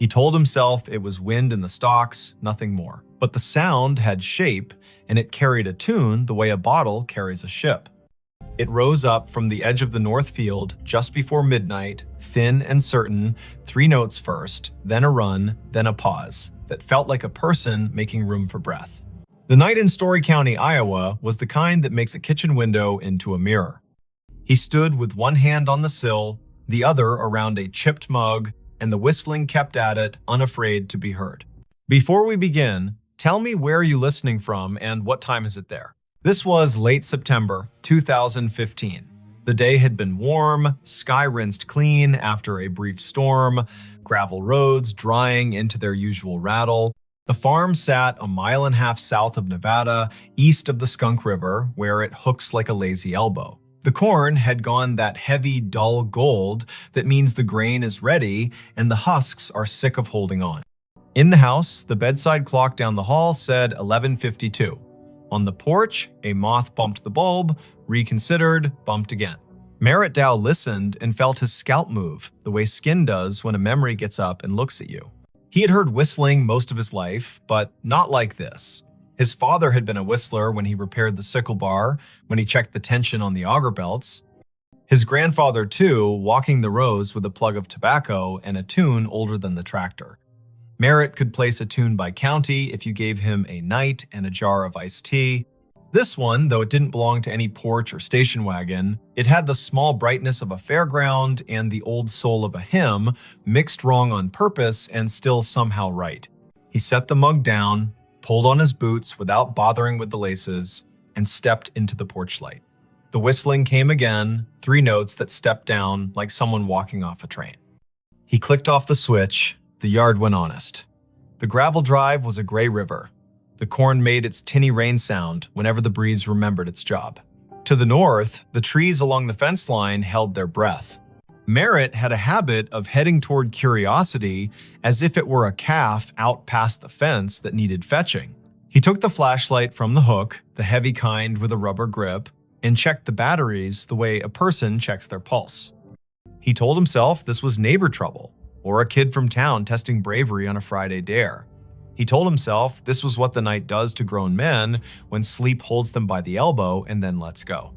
He told himself it was wind in the stalks, nothing more. But the sound had shape, and it carried a tune the way a bottle carries a ship. It rose up from the edge of the north field just before midnight, thin and certain, 3 notes first, then a run, then a pause, that felt like a person making room for breath. The night in Story County, Iowa, was the kind that makes a kitchen window into a mirror. He stood with one hand on the sill, the other around a chipped mug, and the whistling kept at it, unafraid to be heard. Before we begin, tell me where you're listening from and what time is it there? This was late September 2015. The day had been warm, sky rinsed clean after a brief storm, gravel roads drying into their usual rattle. The farm sat a mile and a half south of Nevada, east of the Skunk River, where it hooks like a lazy elbow. The corn had gone that heavy, dull gold that means the grain is ready and the husks are sick of holding on. In the house, the bedside clock down the hall said 11:52. On the porch, a moth bumped the bulb, reconsidered, bumped again. Merritt Dow listened and felt his scalp move, the way skin does when a memory gets up and looks at you. He had heard whistling most of his life, but not like this. His father had been a whistler when he repaired the sickle bar, when he checked the tension on the auger belts. His grandfather, too, walking the rows with a plug of tobacco and a tune older than the tractor. Merritt could place a tune by county if you gave him a night and a jar of iced tea. This one, though it didn't belong to any porch or station wagon, it had the small brightness of a fairground and the old soul of a hymn, mixed wrong on purpose and still somehow right. He set the mug down, pulled on his boots without bothering with the laces, and stepped into the porch light. The whistling came again, 3 notes that stepped down like someone walking off a train. He clicked off the switch. The yard went honest. The gravel drive was a gray river. The corn made its tinny rain sound whenever the breeze remembered its job. To the north, the trees along the fence line held their breath. Merritt had a habit of heading toward curiosity as if it were a calf out past the fence that needed fetching. He took the flashlight from the hook, the heavy kind with a rubber grip, and checked the batteries the way a person checks their pulse. He told himself this was neighbor trouble, or a kid from town testing bravery on a Friday dare. He told himself this was what the night does to grown men when sleep holds them by the elbow and then lets go.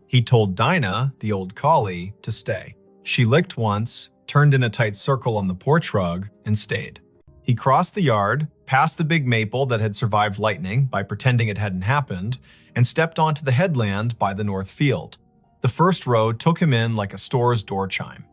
He told Dinah, the old collie, to stay. She licked once, turned in a tight circle on the porch rug, and stayed. He crossed the yard, past the big maple that had survived lightning by pretending it hadn't happened, and stepped onto the headland by the north field. The first row took him in like a store's door chime.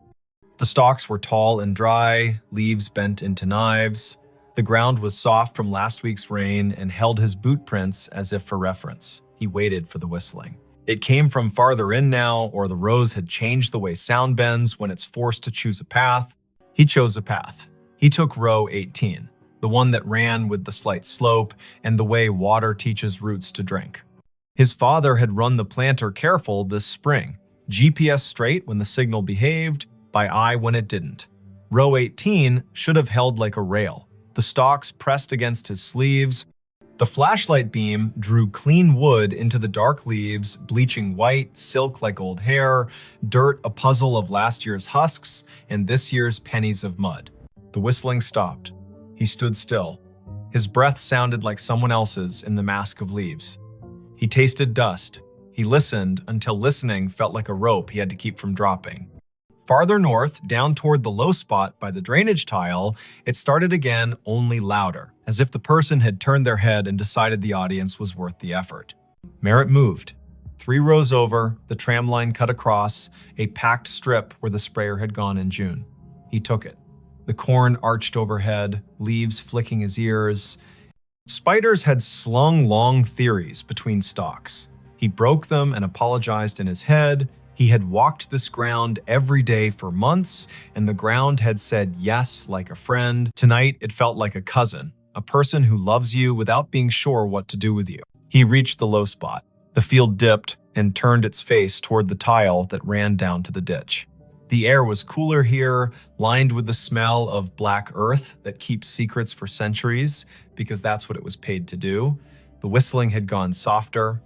The stalks were tall and dry, leaves bent into knives. The ground was soft from last week's rain and held his boot prints as if for reference. He waited for the whistling. It came from farther in now, or the rows had changed the way sound bends when it's forced to choose a path. He chose a path. He took row 18, the one that ran with the slight slope and the way water teaches roots to drink. His father had run the planter careful this spring, GPS straight when the signal behaved, by eye when it didn't. Row 18 should have held like a rail. The stalks pressed against his sleeves. The flashlight beam drew clean wood into the dark leaves, bleaching white, silk like old hair, dirt a puzzle of last year's husks, and this year's pennies of mud. The whistling stopped. He stood still. His breath sounded like someone else's in the mask of leaves. He tasted dust. He listened until listening felt like a rope he had to keep from dropping. Farther north, down toward the low spot by the drainage tile, it started again, only louder, as if the person had turned their head and decided the audience was worth the effort. Merritt moved. 3 rows over, the tram line cut across, a packed strip where the sprayer had gone in June. He took it. The corn arched overhead, leaves flicking his ears. Spiders had slung long theories between stalks. He broke them and apologized in his head. He had walked this ground every day for months, and the ground had said yes like a friend. Tonight, it felt like a cousin, a person who loves you without being sure what to do with you. He reached the low spot. The field dipped and turned its face toward the tile that ran down to the ditch. The air was cooler here, lined with the smell of black earth that keeps secrets for centuries, because that's what it was paid to do. The whistling had gone softer.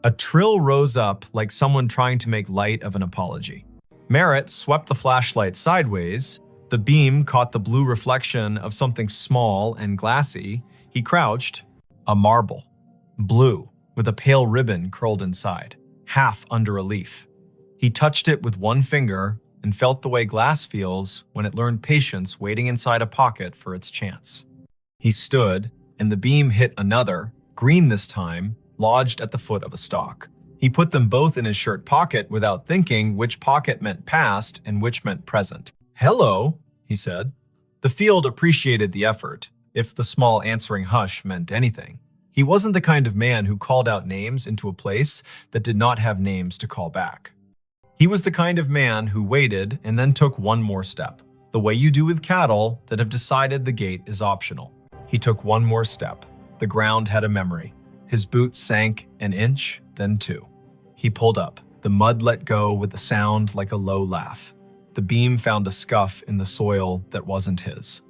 A trill rose up like someone trying to make light of an apology. Merritt swept the flashlight sideways. The beam caught the blue reflection of something small and glassy. He crouched. A marble. Blue, with a pale ribbon curled inside, half under a leaf. He touched it with one finger and felt the way glass feels when it learned patience waiting inside a pocket for its chance. He stood, and the beam hit another, green this time, lodged at the foot of a stalk. He put them both in his shirt pocket without thinking which pocket meant past and which meant present. "Hello," he said. The field appreciated the effort, if the small answering hush meant anything. He wasn't the kind of man who called out names into a place that did not have names to call back. He was the kind of man who waited and then took one more step, the way you do with cattle that have decided the gate is optional. He took one more step. The ground had a memory. His boots sank an inch, then two. He pulled up. The mud let go with a sound like a low laugh. The beam found a scuff in the soil that wasn't his.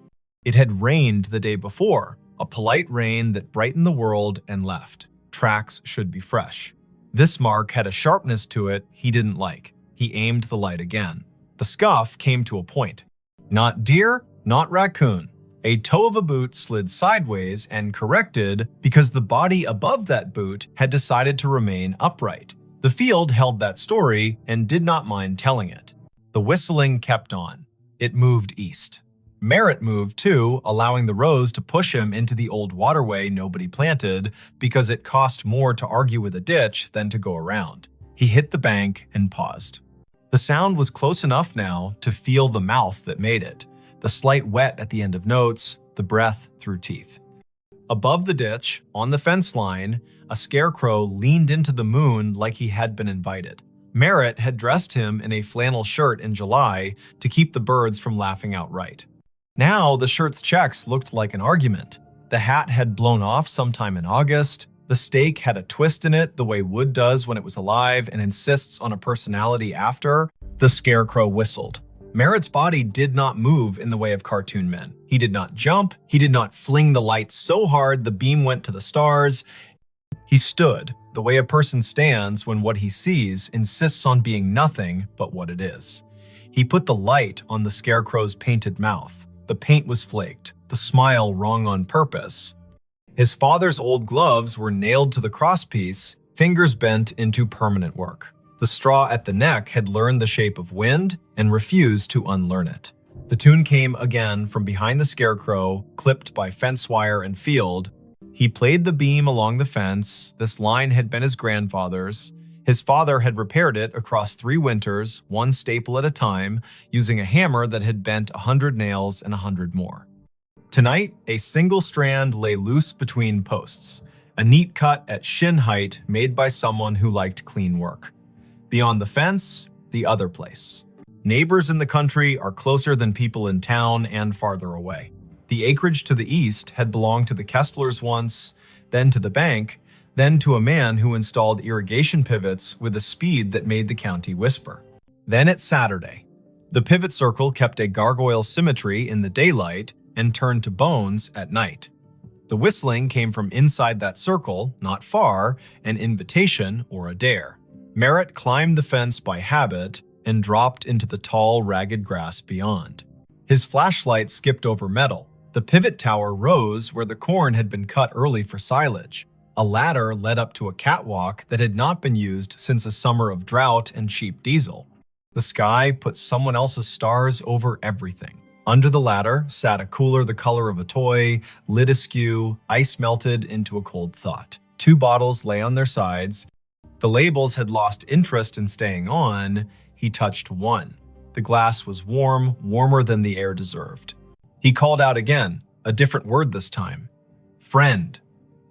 It had rained the day before, a polite rain that brightened the world and left. Tracks should be fresh. This mark had a sharpness to it he didn't like. He aimed the light again. The scuff came to a point. Not deer, not raccoon. A toe of a boot slid sideways and corrected because the body above that boot had decided to remain upright. The field held that story and did not mind telling it. The whistling kept on. It moved east. Merritt moved too, allowing the rows to push him into the old waterway nobody planted because it cost more to argue with a ditch than to go around. He hit the bank and paused. The sound was close enough now to feel the mouth that made it, the slight wet at the end of notes, the breath through teeth. Above the ditch, on the fence line, a scarecrow leaned into the moon like he had been invited. Merritt had dressed him in a flannel shirt in July to keep the birds from laughing outright. Now the shirt's checks looked like an argument. The hat had blown off sometime in August. The steak had a twist in it the way wood does when it was alive and insists on a personality after. The scarecrow whistled. Merritt's body did not move in the way of cartoon men. He did not jump. He did not fling the light so hard the beam went to the stars. He stood, the way a person stands when what he sees insists on being nothing but what it is. He put the light on the scarecrow's painted mouth. The paint was flaked, the smile wrong on purpose. His father's old gloves were nailed to the crosspiece, fingers bent into permanent work. The straw at the neck had learned the shape of wind and refused to unlearn it. The tune came again from behind the scarecrow, clipped by fence wire and field. He played the beam along the fence. This line had been his grandfather's. His father had repaired it across 3 winters, one staple at a time, using a hammer that had bent 100 nails and 100 more. Tonight, a single strand lay loose between posts, a neat cut at shin height made by someone who liked clean work. Beyond the fence, the other place. Neighbors in the country are closer than people in town and farther away. The acreage to the east had belonged to the Kesslers once, then to the bank, then to a man who installed irrigation pivots with a speed that made the county whisper. Then it's Saturday. The pivot circle kept a gargoyle symmetry in the daylight and turned to bones at night. The whistling came from inside that circle, not far, an invitation or a dare. Merritt climbed the fence by habit and dropped into the tall, ragged grass beyond. His flashlight skipped over metal. The pivot tower rose where the corn had been cut early for silage. A ladder led up to a catwalk that had not been used since a summer of drought and cheap diesel. The sky put someone else's stars over everything. Under the ladder sat a cooler the color of a toy, lid askew, ice melted into a cold thought. 2 bottles lay on their sides. The labels had lost interest in staying on. He touched one. The glass was warm, warmer than the air deserved. He called out again, a different word this time. "Friend."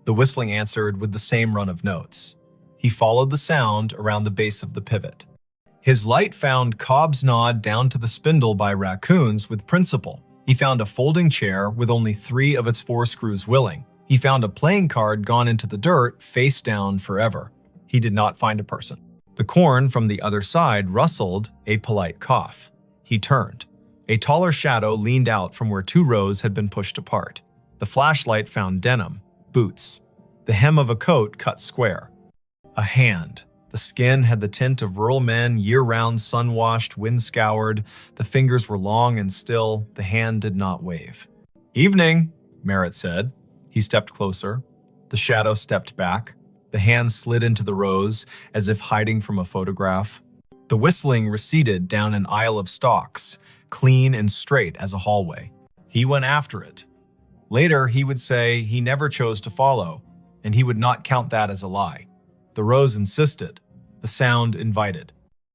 The whistling answered with the same run of notes. He followed the sound around the base of the pivot. His light found Cobb's nod down to the spindle by raccoons with principle. He found a folding chair with only 3 of its 4 screws willing. He found a playing card gone into the dirt, face down forever. He did not find a person. The corn from the other side rustled, a polite cough. He turned. A taller shadow leaned out from where 2 rows had been pushed apart. The flashlight found denim, boots, the hem of a coat cut square. A hand. The skin had the tint of rural men, year-round, sun-washed, wind-scoured. The fingers were long and still. The hand did not wave. "Evening," Merritt said. He stepped closer. The shadow stepped back. The hand slid into the rows, as if hiding from a photograph. The whistling receded down an aisle of stalks, clean and straight as a hallway. He went after it. Later, he would say he never chose to follow, and he would not count that as a lie. The rows insisted. The sound invited.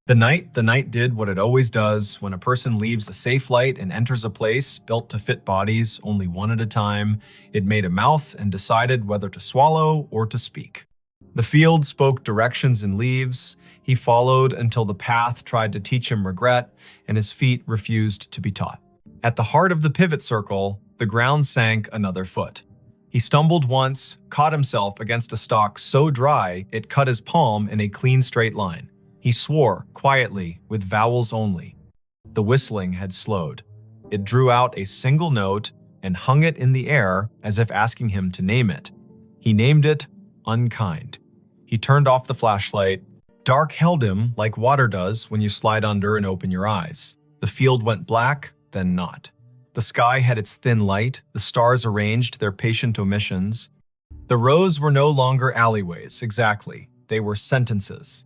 The night did what it always does when a person leaves a safe light and enters a place built to fit bodies only one at a time. It made a mouth and decided whether to swallow or to speak. The field spoke directions in leaves. He followed until the path tried to teach him regret, and his feet refused to be taught. At the heart of the pivot circle, the ground sank another foot. He stumbled once, caught himself against a stalk so dry it cut his palm in a clean straight line. He swore, quietly, with vowels only. The whistling had slowed. It drew out a single note and hung it in the air as if asking him to name it. He named it Unkind. He turned off the flashlight. Dark held him like water does when you slide under and open your eyes. The field went black, then not. The sky had its thin light, the stars arranged their patient omissions. The rows were no longer alleyways, exactly. They were sentences.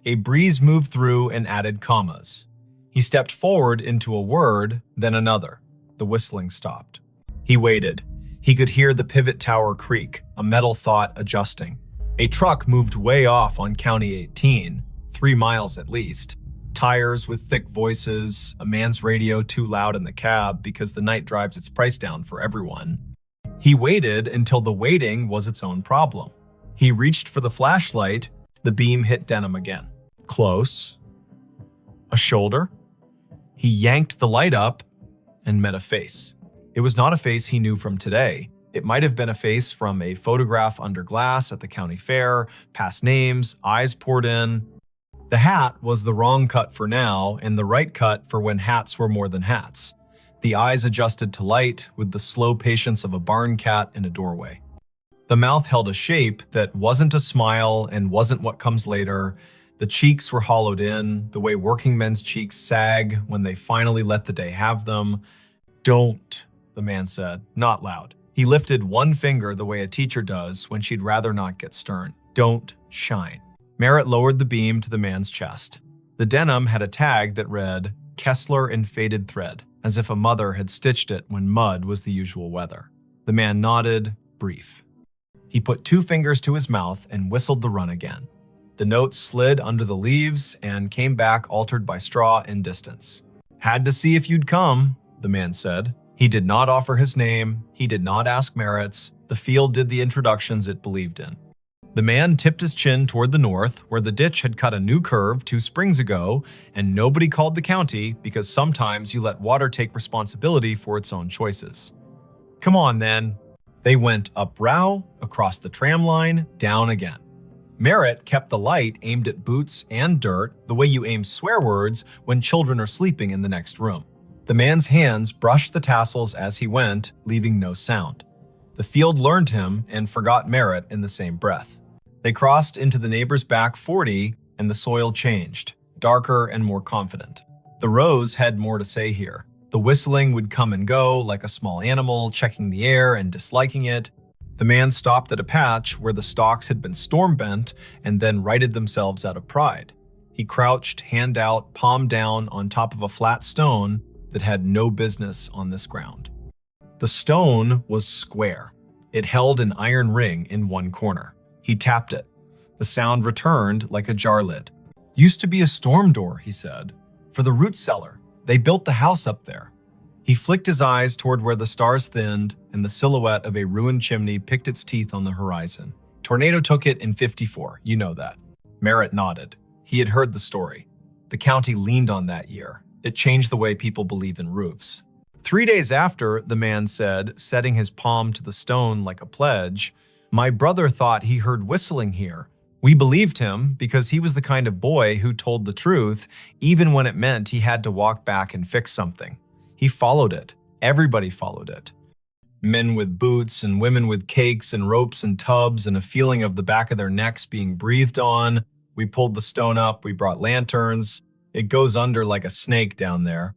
A breeze moved through and added commas. He stepped forward into a word, then another. The whistling stopped. He waited. He could hear the pivot tower creak, a metal thought adjusting. A truck moved way off on County 18, 3 miles at least. Tires with thick voices, a man's radio too loud in the cab because the night drives its price down for everyone. He waited until the waiting was its own problem. He reached for the flashlight. The beam hit denim again. Close. A shoulder. He yanked the light up and met a face. It was not a face he knew from today. It might have been a face from a photograph under glass at the county fair, past names, eyes poured in. The hat was the wrong cut for now and the right cut for when hats were more than hats. The eyes adjusted to light with the slow patience of a barn cat in a doorway. The mouth held a shape that wasn't a smile and wasn't what comes later. The cheeks were hollowed in, the way working men's cheeks sag when they finally let the day have them. "Don't," the man said, not loud. He lifted one finger the way a teacher does when she'd rather not get stern. "Don't shine." Merritt lowered the beam to the man's chest. The denim had a tag that read, "Kessler in faded thread," as if a mother had stitched it when mud was the usual weather. The man nodded, brief. He put 2 fingers to his mouth and whistled the run again. The note slid under the leaves and came back altered by straw and distance. "Had to see if you'd come," the man said. He did not offer his name. He did not ask Merritt's. The field did the introductions it believed in. The man tipped his chin toward the north, where the ditch had cut a new curve 2 springs ago, and nobody called the county because sometimes you let water take responsibility for its own choices. "Come on, then." They went up Row, across the tram line, down again. Merritt kept the light aimed at boots and dirt, the way you aim swear words when children are sleeping in the next room. The man's hands brushed the tassels as he went, leaving no sound. The field learned him and forgot Merritt in the same breath. They crossed into the neighbor's back 40, and the soil changed, darker and more confident. The rows had more to say here. The whistling would come and go like a small animal, checking the air and disliking it. The man stopped at a patch where the stalks had been storm-bent and then righted themselves out of pride. He crouched, hand out, palm down on top of a flat stone that had no business on this ground. The stone was square. It held an iron ring in one corner. He tapped it. The sound returned like a jar lid. "Used to be a storm door," he said. "For the root cellar. They built the house up there." He flicked his eyes toward where the stars thinned and the silhouette of a ruined chimney picked its teeth on the horizon. "Tornado took it in '54, you know that." Merritt nodded. He had heard the story. The county leaned on that year. It changed the way people believe in roofs. 3 days after, the man said, setting his palm to the stone like a pledge, "My brother thought he heard whistling here. We believed him because he was the kind of boy who told the truth, even when it meant he had to walk back and fix something. He followed it. Everybody followed it. Men with boots and women with cakes and ropes and tubs and a feeling of the back of their necks being breathed on. We pulled the stone up, we brought lanterns. It goes under like a snake down there.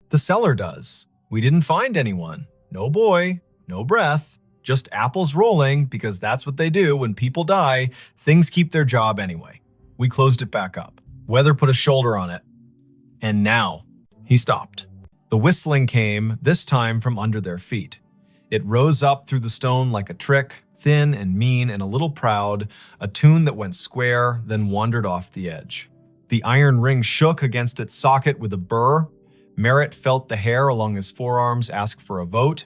The cellar does. We didn't find anyone. No boy, no breath. Just apples rolling, because that's what they do when people die. Things keep their job anyway. We closed it back up. Weather put a shoulder on it. And now, he stopped. The whistling came, this time from under their feet. It rose up through the stone like a trick, thin and mean and a little proud, a tune that went square, then wandered off the edge. The iron ring shook against its socket with a burr. Merritt felt the hair along his forearms ask for a vote.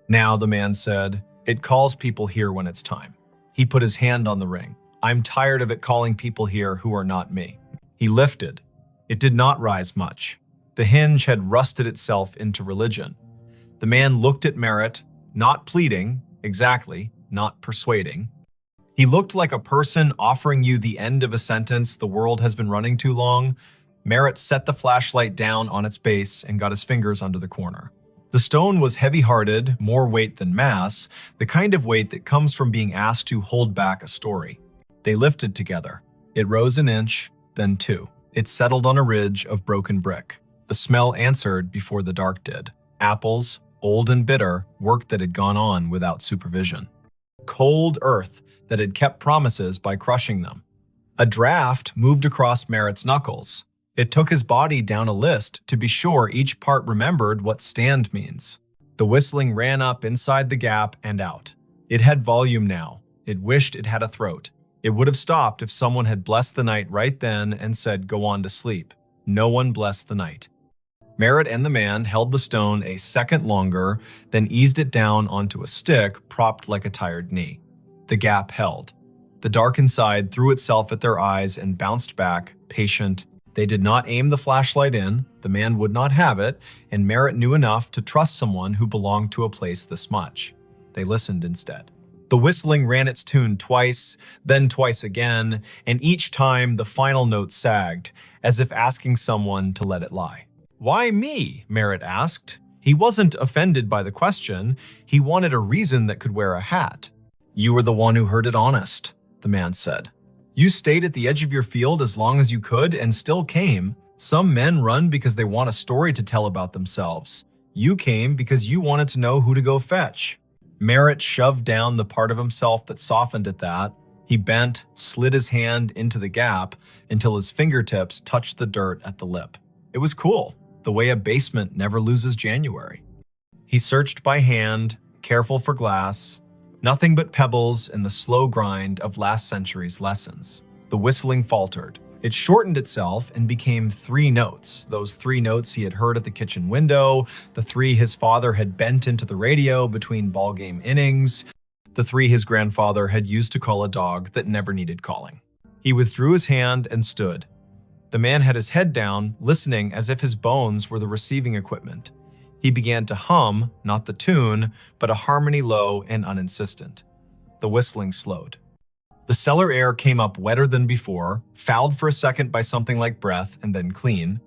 Now, the man said, it calls people here when it's time. He put his hand on the ring. I'm tired of it calling people here who are not me. He lifted. It did not rise much. The hinge had rusted itself into religion. The man looked at Merritt, not pleading, exactly, not persuading. He looked like a person offering you the end of a sentence the world has been running too long. Merritt set the flashlight down on its base and got his fingers under the corner. The stone was heavy-hearted, more weight than mass, the kind of weight that comes from being asked to hold back a story. They lifted together. It rose an inch, then two. It settled on a ridge of broken brick. The smell answered before the dark did. Apples, old and bitter, work that had gone on without supervision. Cold earth that had kept promises by crushing them. A draft moved across Merritt's knuckles. It took his body down a list to be sure each part remembered what stand means. The whistling ran up inside the gap and out. It had volume now. It wished it had a throat. It would have stopped if someone had blessed the night right then and said, go on to sleep. No one blessed the night. Merritt and the man held the stone a second longer, then eased it down onto a stick propped like a tired knee. The gap held. The dark inside threw itself at their eyes and bounced back, patient. They did not aim the flashlight in, the man would not have it, and Merritt knew enough to trust someone who belonged to a place this much. They listened instead. The whistling ran its tune twice, then twice again, and each time the final note sagged, as if asking someone to let it lie. Why me? Merritt asked. He wasn't offended by the question. He wanted a reason that could wear a hat. You were the one who heard it honest, the man said. You stayed at the edge of your field as long as you could and still came. Some men run because they want a story to tell about themselves. You came because you wanted to know who to go fetch. Merritt shoved down the part of himself that softened at that. He bent, slid his hand into the gap until his fingertips touched the dirt at the lip. It was cool, the way a basement never loses January. He searched by hand, careful for glass. Nothing but pebbles and the slow grind of last century's lessons. The whistling faltered. It shortened itself and became 3 notes, those 3 notes he had heard at the kitchen window, the 3 his father had bent into the radio between ballgame innings, the 3 his grandfather had used to call a dog that never needed calling. He withdrew his hand and stood. The man had his head down, listening as if his bones were the receiving equipment. He began to hum, not the tune, but a harmony low and uninsistent. The whistling slowed. The cellar air came up wetter than before, fouled for a second by something like breath, and then clean.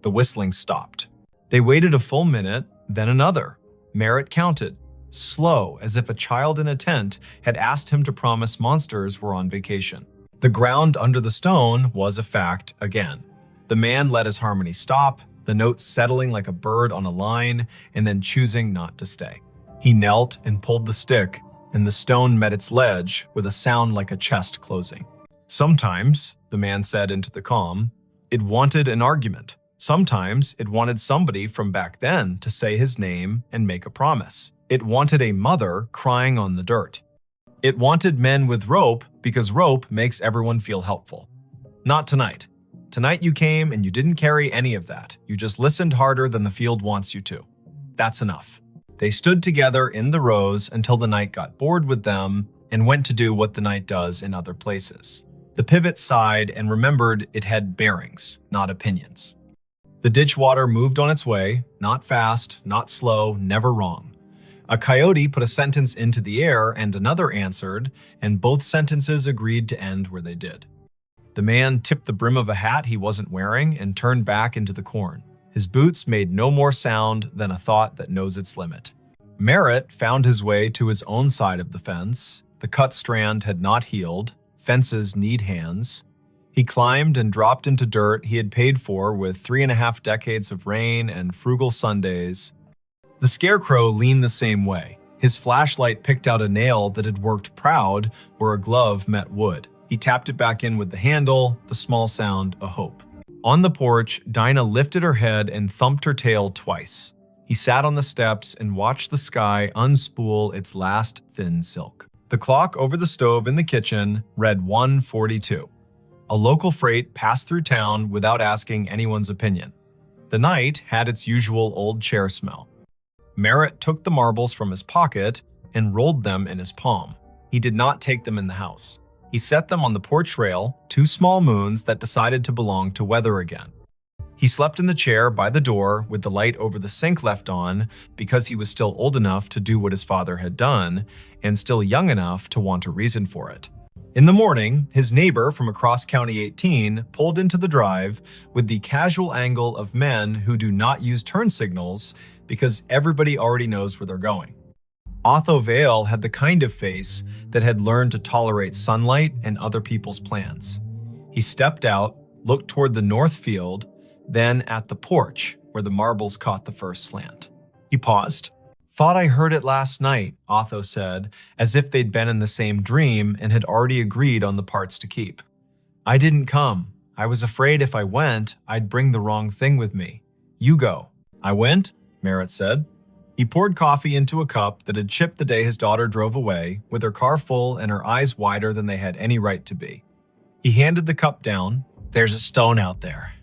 The whistling stopped. They waited a full minute, then another. Merritt counted, slow, as if a child in a tent had asked him to promise monsters were on vacation. The ground under the stone was a fact again. The man let his harmony stop, the notes settling like a bird on a line, and then choosing not to stay. He knelt and pulled the stick, and the stone met its ledge with a sound like a chest closing. Sometimes, the man said into the calm, it wanted an argument. Sometimes it wanted somebody from back then to say his name and make a promise. It wanted a mother crying on the dirt. It wanted men with rope because rope makes everyone feel helpful. Not tonight. Tonight you came and you didn't carry any of that. You just listened harder than the field wants you to. That's enough. They stood together in the rows until the night got bored with them and went to do what the night does in other places. The pivot sighed and remembered it had bearings, not opinions. The ditch water moved on its way, not fast, not slow, never wrong. A coyote put a sentence into the air and another answered, and both sentences agreed to end where they did. The man tipped the brim of a hat he wasn't wearing and turned back into the corn. His boots made no more sound than a thought that knows its limit. Merritt found his way to his own side of the fence. The cut strand had not healed. Fences need hands. He climbed and dropped into dirt he had paid for with 3.5 decades of rain and frugal Sundays. The scarecrow leaned the same way. His flashlight picked out a nail that had worked proud where a glove met wood. He tapped it back in with the handle, the small sound a hope. On the porch, Dinah lifted her head and thumped her tail twice. He sat on the steps and watched the sky unspool its last thin silk. The clock over the stove in the kitchen read 1:42. A local freight passed through town without asking anyone's opinion. The night had its usual old chair smell. Merritt took the marbles from his pocket and rolled them in his palm. He did not take them in the house. He set them on the porch rail, 2 small moons that decided to belong to weather again. He slept in the chair by the door with the light over the sink left on because he was still old enough to do what his father had done and still young enough to want a reason for it. In the morning, his neighbor from across County 18 pulled into the drive with the casual angle of men who do not use turn signals because everybody already knows where they're going. Otho Vale had the kind of face that had learned to tolerate sunlight and other people's plans. He stepped out, looked toward the north field, then at the porch where the marbles caught the first slant. He paused. "Thought I heard it last night," Otho said, as if they'd been in the same dream and had already agreed on the parts to keep. "I didn't come. I was afraid if I went, I'd bring the wrong thing with me. You go." "I went," Merritt said. He poured coffee into a cup that had chipped the day his daughter drove away, with her car full and her eyes wider than they had any right to be. He handed the cup down. "There's a stone out there.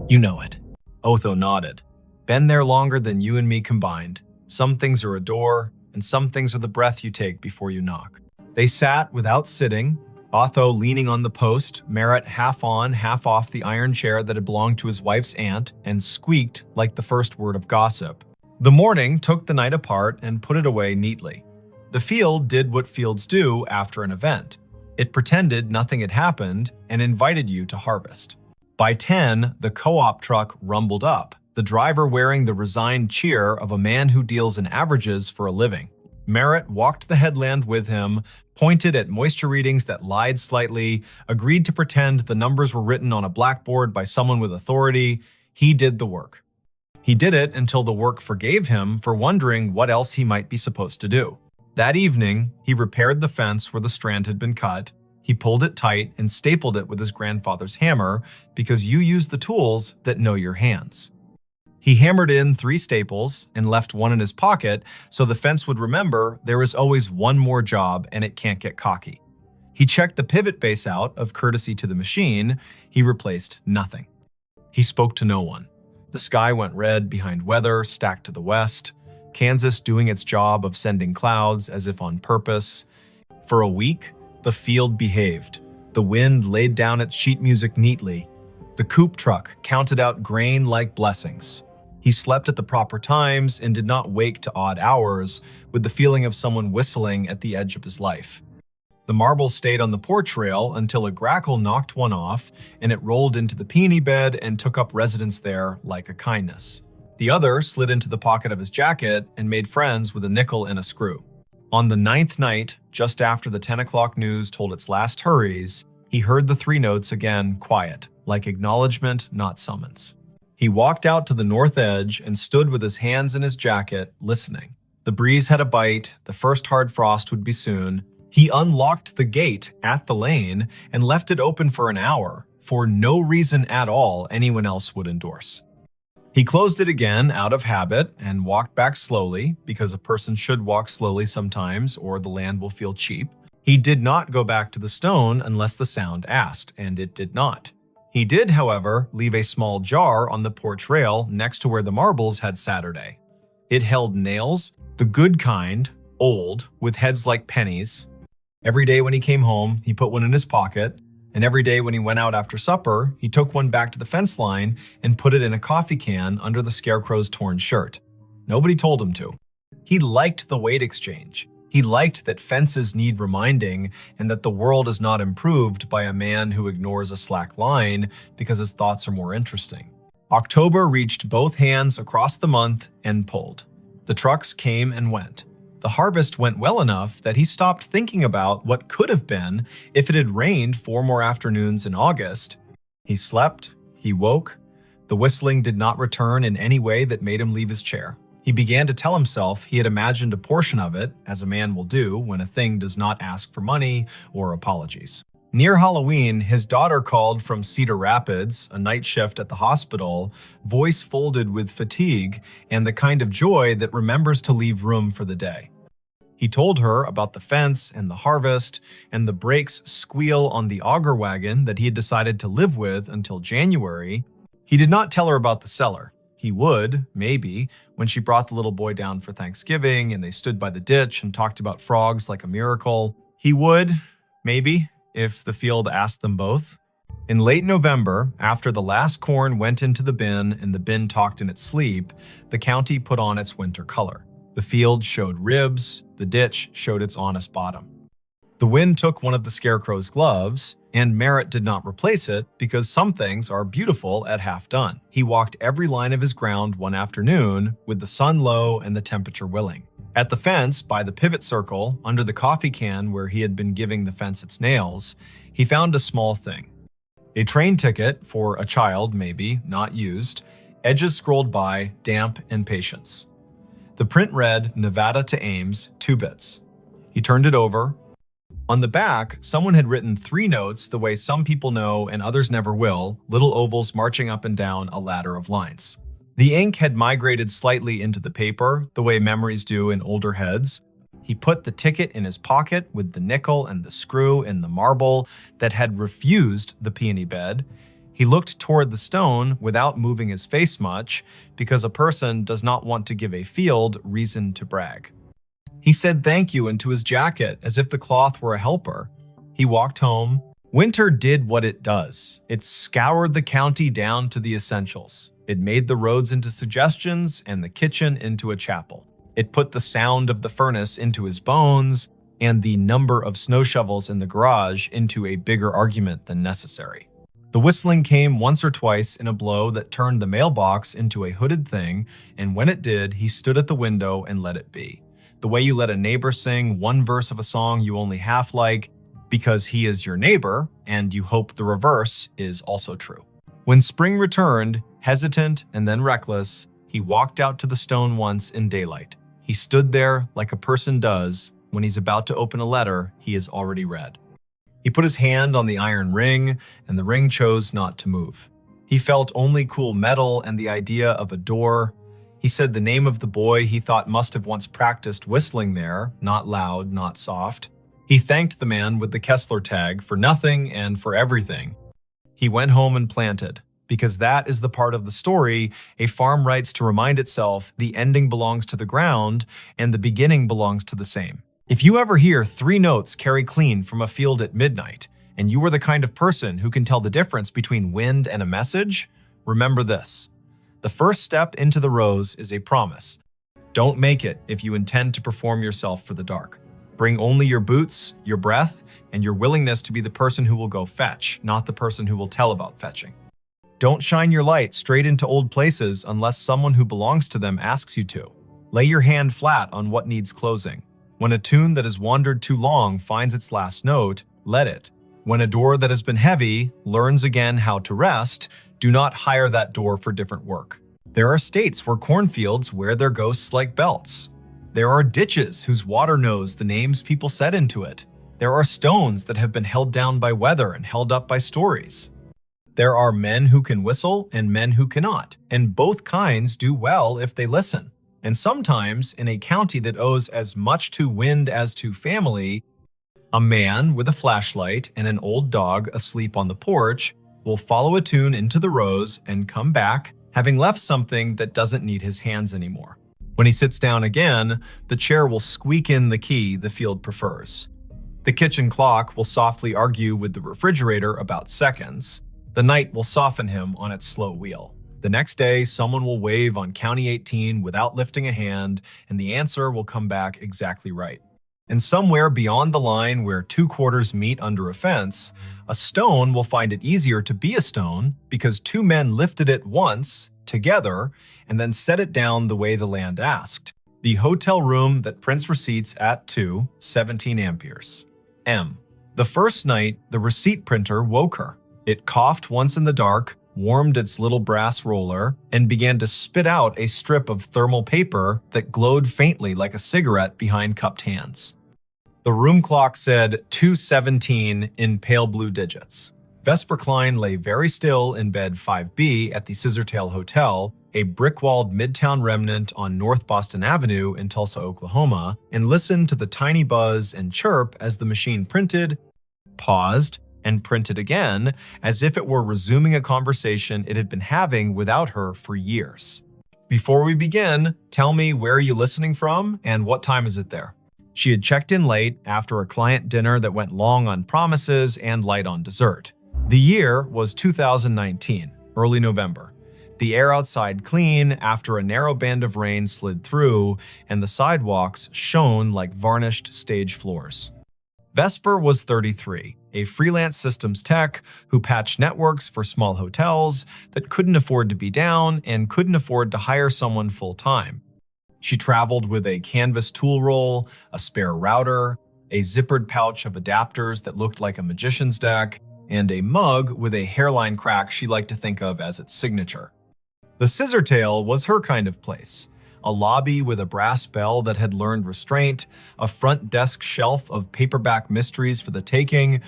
You know it." Otho nodded. "Been there longer than you and me combined. Some things are a door, and some things are the breath you take before you knock." They sat without sitting, Otho leaning on the post, Merritt half on, half off the iron chair that had belonged to his wife's aunt, and squeaked like the first word of gossip. The morning took the night apart and put it away neatly. The field did what fields do after an event. It pretended nothing had happened and invited you to harvest. By 10, the co-op truck rumbled up, the driver wearing the resigned cheer of a man who deals in averages for a living. Merritt walked the headland with him, pointed at moisture readings that lied slightly, agreed to pretend the numbers were written on a blackboard by someone with authority. He did the work. He did it until the work forgave him for wondering what else he might be supposed to do. That evening, he repaired the fence where the strand had been cut. He pulled it tight and stapled it with his grandfather's hammer because you use the tools that know your hands. He hammered in 3 staples and left one in his pocket so the fence would remember there is always one more job and it can't get cocky. He checked the pivot base out of courtesy to the machine. He replaced nothing. He spoke to no one. The sky went red behind weather stacked to the west, Kansas doing its job of sending clouds as if on purpose. For a week, the field behaved. The wind laid down its sheet music neatly. The coop truck counted out grain like blessings. He slept at the proper times and did not wake to odd hours with the feeling of someone whistling at the edge of his life. The marbles stayed on the porch rail until a grackle knocked one off and it rolled into the peony bed and took up residence there like a kindness. The other slid into the pocket of his jacket and made friends with a nickel and a screw. On the 9th night, just after the 10 o'clock news told its last hurries, he heard the 3 notes again quiet, like acknowledgement, not summons. He walked out to the north edge and stood with his hands in his jacket, listening. The breeze had a bite, the first hard frost would be soon. He unlocked the gate at the lane and left it open for an hour, for no reason at all anyone else would endorse. He closed it again out of habit and walked back slowly, because a person should walk slowly sometimes or the land will feel cheap. He did not go back to the stone unless the sound asked, and it did not. He did, however, leave a small jar on the porch rail next to where the marbles had Saturday. It held nails, the good kind, old, with heads like pennies. Every day when he came home, he put one in his pocket, and every day when he went out after supper, he took one back to the fence line and put it in a coffee can under the scarecrow's torn shirt. Nobody told him to. He liked the weight exchange. He liked that fences need reminding and that the world is not improved by a man who ignores a slack line because his thoughts are more interesting. October reached both hands across the month and pulled. The trucks came and went. The harvest went well enough that he stopped thinking about what could have been if it had rained 4 more afternoons in August. He slept, he woke. The whistling did not return in any way that made him leave his chair. He began to tell himself he had imagined a portion of it, as a man will do when a thing does not ask for money or apologies. Near Halloween, his daughter called from Cedar Rapids, a night shift at the hospital, voice folded with fatigue and the kind of joy that remembers to leave room for the day. He told her about the fence and the harvest and the brakes squeal on the auger wagon that he had decided to live with until January. He did not tell her about the cellar. He would, maybe, when she brought the little boy down for Thanksgiving and they stood by the ditch and talked about frogs like a miracle. He would, maybe, if the field asked them both. In late November, after the last corn went into the bin and the bin talked in its sleep, the county put on its winter color. The field showed ribs, the ditch showed its honest bottom. The wind took one of the scarecrow's gloves, and Merritt did not replace it because some things are beautiful at half done. He walked every line of his ground one afternoon with the sun low and the temperature willing. At the fence, by the pivot circle, under the coffee can where he had been giving the fence its nails, he found a small thing. A train ticket for a child, maybe, not used, edges scrolled by, damp and patience. The print read, Nevada to Ames, 2 bits. He turned it over. On the back, someone had written 3 notes the way some people know and others never will, little ovals marching up and down a ladder of lines. The ink had migrated slightly into the paper, the way memories do in older heads. He put the ticket in his pocket with the nickel and the screw in the marble that had refused the peony bed. He looked toward the stone without moving his face much, because a person does not want to give a field reason to brag. He said thank you into his jacket as if the cloth were a helper. He walked home. Winter did what it does. It scoured the county down to the essentials. It made the roads into suggestions and the kitchen into a chapel. It put the sound of the furnace into his bones and the number of snow shovels in the garage into a bigger argument than necessary. The whistling came once or twice in a blow that turned the mailbox into a hooded thing, and when it did, he stood at the window and let it be. The way you let a neighbor sing one verse of a song you only half like because he is your neighbor, and you hope the reverse is also true. When spring returned, hesitant and then reckless, he walked out to the stone once in daylight. He stood there like a person does when he's about to open a letter he has already read. He put his hand on the iron ring, and the ring chose not to move. He felt only cool metal and the idea of a door. He said the name of the boy he thought must have once practiced whistling there, not loud, not soft. He thanked the man with the Kessler tag for nothing and for everything. He went home and planted, because that is the part of the story a farm writes to remind itself the ending belongs to the ground and the beginning belongs to the same. If you ever hear 3 notes carry clean from a field at midnight, and you are the kind of person who can tell the difference between wind and a message, remember this. The first step into the rose is a promise. Don't make it if you intend to perform yourself for the dark. Bring only your boots, your breath, and your willingness to be the person who will go fetch, not the person who will tell about fetching. Don't shine your light straight into old places unless someone who belongs to them asks you to. Lay your hand flat on what needs closing. When a tune that has wandered too long finds its last note, let it. When a door that has been heavy learns again how to rest, do not hire that door for different work. There are states where cornfields wear their ghosts like belts. There are ditches whose water knows the names people set into it. There are stones that have been held down by weather and held up by stories. There are men who can whistle and men who cannot, and both kinds do well if they listen. And sometimes, in a county that owes as much to wind as to family, a man with a flashlight and an old dog asleep on the porch will follow a tune into the rose and come back, having left something that doesn't need his hands anymore. When he sits down again, the chair will squeak in the key the field prefers. The kitchen clock will softly argue with the refrigerator about seconds. The night will soften him on its slow wheel. The next day, someone will wave on County 18 without lifting a hand, and the answer will come back exactly right. And somewhere beyond the line where 2 quarters meet under a fence, a stone will find it easier to be a stone because 2 men lifted it once, together, and then set it down the way the land asked. The hotel room that prints receipts at 17 amperes. M. The first night, the receipt printer woke her. It coughed once in the dark, warmed its little brass roller, and began to spit out a strip of thermal paper that glowed faintly like a cigarette behind cupped hands. The room clock said 2:17 in pale blue digits. Vesper Klein lay very still in bed 5B at the Scissortail Hotel, a brick-walled midtown remnant on North Boston Avenue in Tulsa, Oklahoma, and listened to the tiny buzz and chirp as the machine printed, paused, and printed again, as if it were resuming a conversation it had been having without her for years. Before we begin, tell me where are you listening from and what time is it there? She had checked in late after a client dinner that went long on promises and light on dessert. The year was 2019, early November. The air outside clean after a narrow band of rain slid through, and the sidewalks shone like varnished stage floors. Vesper was 33, a freelance systems tech who patched networks for small hotels that couldn't afford to be down and couldn't afford to hire someone full-time. She traveled with a canvas tool roll, a spare router, a zippered pouch of adapters that looked like a magician's deck, and a mug with a hairline crack she liked to think of as its signature. The Scissortail was her kind of place. A lobby with a brass bell that had learned restraint, a front desk shelf of paperback mysteries for the taking,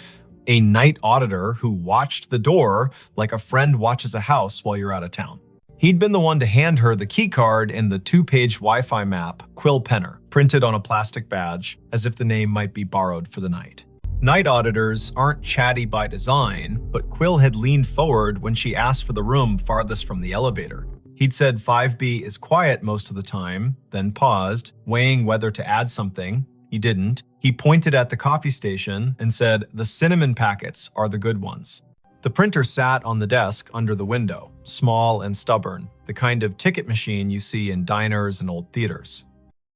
a night auditor who watched the door like a friend watches a house while you're out of town. He'd been the one to hand her the key card and the 2-page Wi-Fi map, Quill Penner, printed on a plastic badge, as if the name might be borrowed for the night. Night auditors aren't chatty by design, but Quill had leaned forward when she asked for the room farthest from the elevator. He'd said 5B is quiet most of the time, then paused, weighing whether to add something. He didn't. He pointed at the coffee station and said, "The cinnamon packets are the good ones." The printer sat on the desk under the window, small and stubborn, the kind of ticket machine you see in diners and old theaters.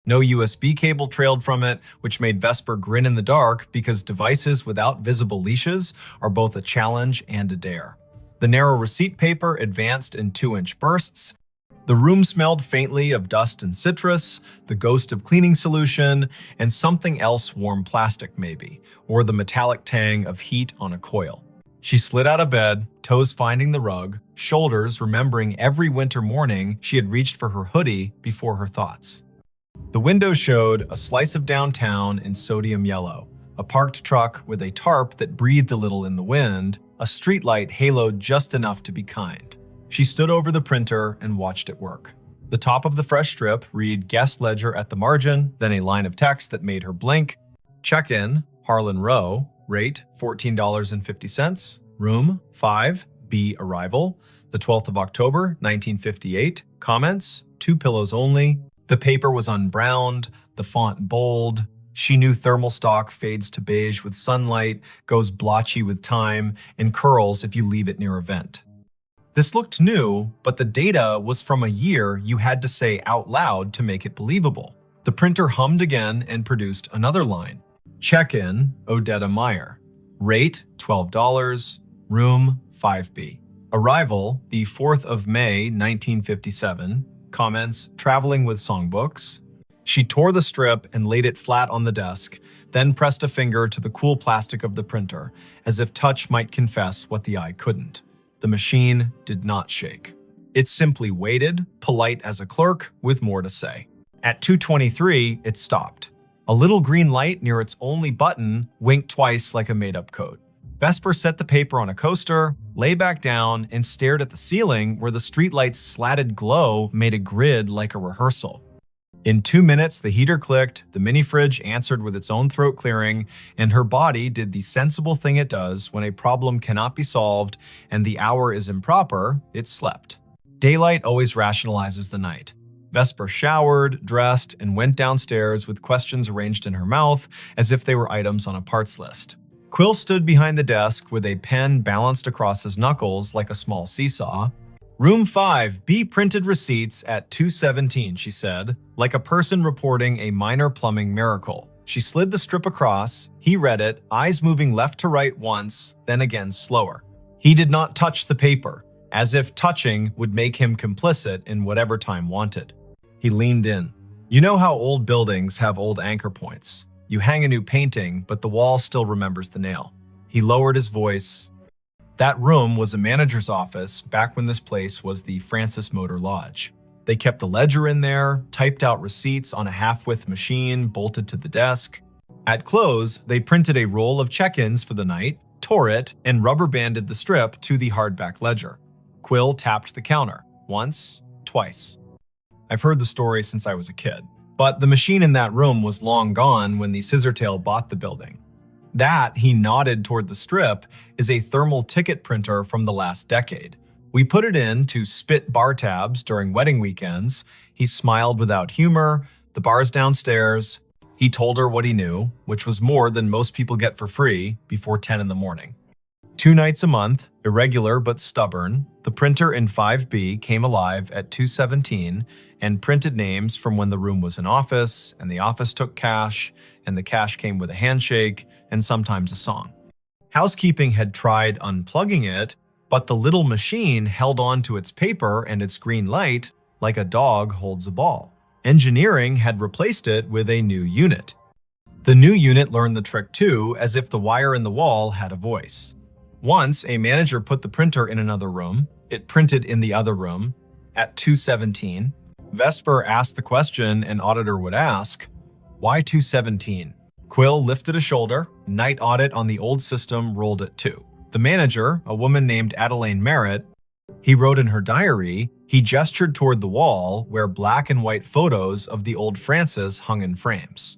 No USB cable trailed from it, which made Vesper grin in the dark because devices without visible leashes are both a challenge and a dare. The narrow receipt paper advanced in 2-inch bursts. The room smelled faintly of dust and citrus, the ghost of cleaning solution, and something else warm plastic maybe, or the metallic tang of heat on a coil. She slid out of bed, toes finding the rug, shoulders remembering every winter morning she had reached for her hoodie before her thoughts. The window showed a slice of downtown in sodium yellow, a parked truck with a tarp that breathed a little in the wind, a streetlight haloed just enough to be kind. She stood over the printer and watched it work. The top of the fresh strip read guest ledger at the margin, then a line of text that made her blink. Check-in, Harlan Row, rate $14.50, room 5B arrival, the 12th of October, 1958, comments, 2 pillows only. The paper was unbrowned, the font bold. She knew thermal stock fades to beige with sunlight, goes blotchy with time, and curls if you leave it near a vent. This looked new, but the data was from a year you had to say out loud to make it believable. The printer hummed again and produced another line. Check-in, Odetta Meyer. Rate, $12, room 5B. Arrival, the 4th of May, 1957. Comments, traveling with songbooks. She tore the strip and laid it flat on the desk, then pressed a finger to the cool plastic of the printer, as if touch might confess what the eye couldn't. The machine did not shake. It simply waited, polite as a clerk, with more to say. At 2:23, it stopped. A little green light near its only button winked twice like a made-up code. Vesper set the paper on a coaster, lay back down, and stared at the ceiling where the streetlight's slatted glow made a grid like a rehearsal. In 2 minutes, the heater clicked, the mini-fridge answered with its own throat clearing, and her body did the sensible thing it does when a problem cannot be solved and the hour is improper, it slept. Daylight always rationalizes the night. Vesper showered, dressed, and went downstairs with questions arranged in her mouth as if they were items on a parts list. Quill stood behind the desk with a pen balanced across his knuckles like a small seesaw. Room 5B printed receipts at 2:17, she said, like a person reporting a minor plumbing miracle. She slid the strip across, he read it, eyes moving left to right once, then again slower. He did not touch the paper, as if touching would make him complicit in whatever time wanted. He leaned in. You know how old buildings have old anchor points. You hang a new painting, but the wall still remembers the nail. He lowered his voice. That room was a manager's office back when this place was the Francis Motor Lodge. They kept the ledger in there, typed out receipts on a half-width machine bolted to the desk. At close, they printed a roll of check-ins for the night, tore it, and rubber-banded the strip to the hardback ledger. Quill tapped the counter. Once, twice. I've heard the story since I was a kid, but the machine in that room was long gone when the Scissortail bought the building. That, he nodded toward the strip, is a thermal ticket printer from the last decade. We put it in to spit bar tabs during wedding weekends. He smiled without humor. The bar's downstairs. He told her what he knew, which was more than most people get for free before 10 in the morning. 2 nights a month, irregular but stubborn, the printer in 5B came alive at 2:17 and printed names from when the room was an office, and the office took cash, and the cash came with a handshake, and sometimes a song. Housekeeping had tried unplugging it, but the little machine held on to its paper and its green light like a dog holds a ball. Engineering had replaced it with a new unit. The new unit learned the trick too, as if the wire in the wall had a voice. Once, a manager put the printer in another room. It printed in the other room. At 2:17, Vesper asked the question an auditor would ask, "Why 2:17?" Quill lifted a shoulder. Night audit on the old system rolled at 2. The manager, a woman named Adelaine Merritt, he wrote in her diary, he gestured toward the wall where black and white photos of the old Francis hung in frames.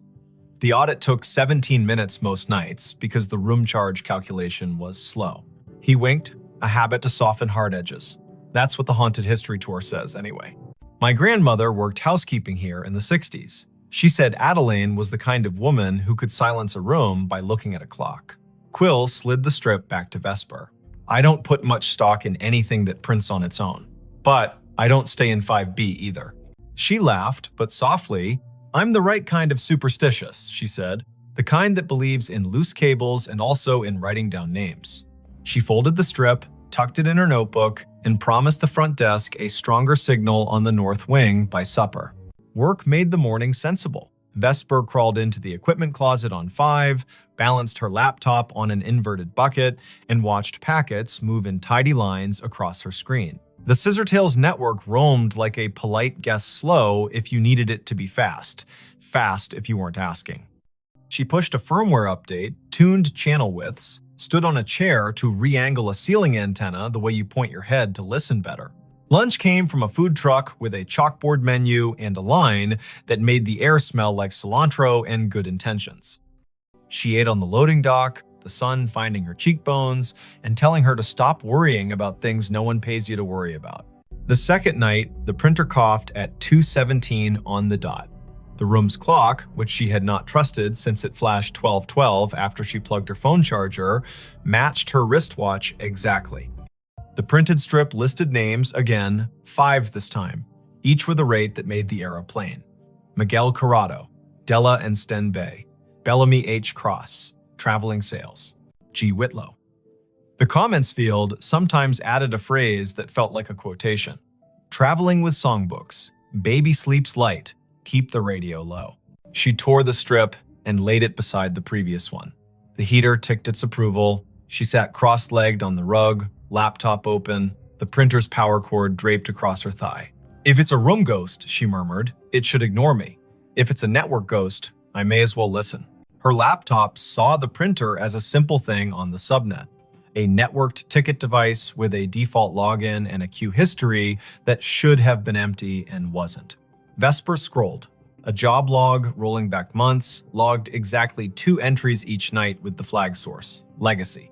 The audit took 17 minutes most nights because the room charge calculation was slow. He winked, a habit to soften hard edges. That's what the Haunted History Tour says anyway. My grandmother worked housekeeping here in the 60s. She said Adelaine was the kind of woman who could silence a room by looking at a clock. Quill slid the strip back to Vesper. I don't put much stock in anything that prints on its own. But I don't stay in 5B either. She laughed, but softly. I'm the right kind of superstitious, she said. The kind that believes in loose cables and also in writing down names. She folded the strip, tucked it in her notebook, and promised the front desk a stronger signal on the north wing by supper. Work made the morning sensible. Vesper crawled into the equipment closet on 5, balanced her laptop on an inverted bucket, and watched packets move in tidy lines across her screen. The Scissortails network roamed like a polite guess slow if you needed it to be fast. Fast if you weren't asking. She pushed a firmware update, tuned channel widths, stood on a chair to re-angle a ceiling antenna the way you point your head to listen better. Lunch came from a food truck with a chalkboard menu and a line that made the air smell like cilantro and good intentions. She ate on the loading dock, the sun finding her cheekbones and telling her to stop worrying about things no one pays you to worry about. The second night, the printer coughed at 2:17 on the dot. The room's clock, which she had not trusted since it flashed 12:12 after she plugged her phone charger, matched her wristwatch exactly. The printed strip listed names again, 5 this time, each with a rate that made the era plain. Miguel Corrado, Della and Sten Bay, Bellamy H. Cross, Traveling Sales, G. Whitlow. The comments field sometimes added a phrase that felt like a quotation. Traveling with songbooks, baby sleeps light, keep the radio low. She tore the strip and laid it beside the previous one. The heater ticked its approval. She sat cross-legged on the rug, laptop open, the printer's power cord draped across her thigh. If it's a room ghost, she murmured, it should ignore me. If it's a network ghost, I may as well listen. Her laptop saw the printer as a simple thing on the subnet, a networked ticket device with a default login and a queue history that should have been empty and wasn't. Vesper scrolled. A job log rolling back months logged exactly 2 entries each night with the flag source, Legacy.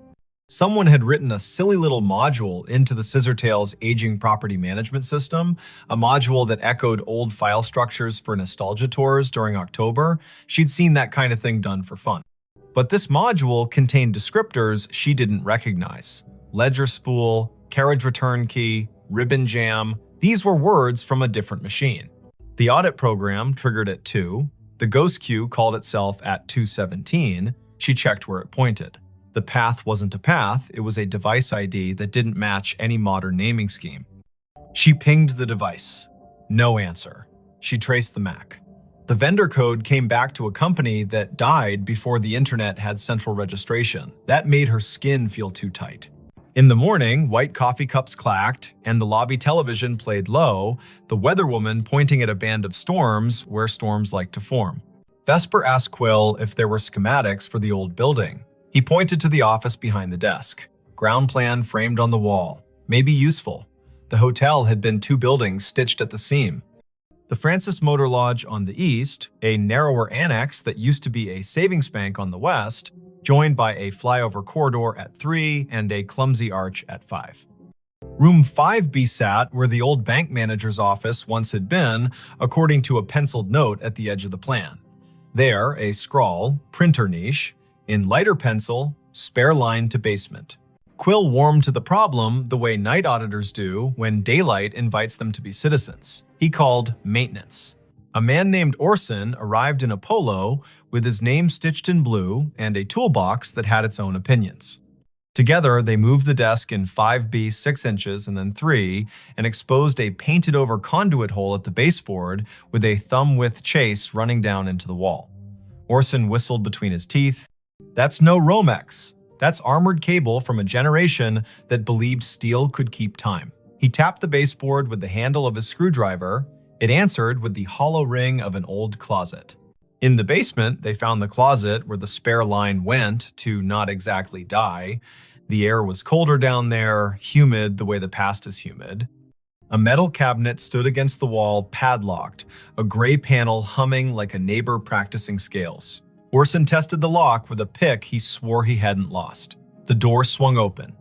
Someone had written a silly little module into the Scissortails aging property management system, a module that echoed old file structures for nostalgia tours during October. She'd seen that kind of thing done for fun. But this module contained descriptors she didn't recognize. Ledger spool, carriage return key, ribbon jam. These were words from a different machine. The audit program triggered at 2. The ghost queue called itself at 2:17. She checked where it pointed. The path wasn't a path, it was a device ID that didn't match any modern naming scheme. She pinged the device. No answer. She traced the MAC. The vendor code came back to a company that died before the internet had central registration. That made her skin feel too tight. In the morning, white coffee cups clacked, and the lobby television played low, the weatherwoman pointing at a band of storms where storms like to form. Vesper asked Quill if there were schematics for the old building. He pointed to the office behind the desk. Ground plan framed on the wall. Maybe useful. The hotel had been 2 buildings stitched at the seam. The Francis Motor Lodge on the east, a narrower annex that used to be a savings bank on the west, joined by a flyover corridor at 3 and a clumsy arch at 5. Room 5B sat where the old bank manager's office once had been, according to a penciled note at the edge of the plan. There, a scrawl, printer niche, in lighter pencil, spare line to basement. Quill warmed to the problem the way night auditors do when daylight invites them to be citizens. He called maintenance. A man named Orson arrived in a polo with his name stitched in blue and a toolbox that had its own opinions. Together, they moved the desk in 5B 6 inches and then 3 and exposed a painted-over conduit hole at the baseboard with a thumb-width chase running down into the wall. Orson whistled between his teeth. "That's no Romex. That's armored cable from a generation that believed steel could keep time." He tapped the baseboard with the handle of his screwdriver. It answered with the hollow ring of an old closet. In the basement, they found the closet where the spare line went to not exactly die. The air was colder down there, humid the way the past is humid. A metal cabinet stood against the wall, padlocked, a gray panel humming like a neighbor practicing scales. Orson tested the lock with a pick he swore he hadn't lost. The door swung open.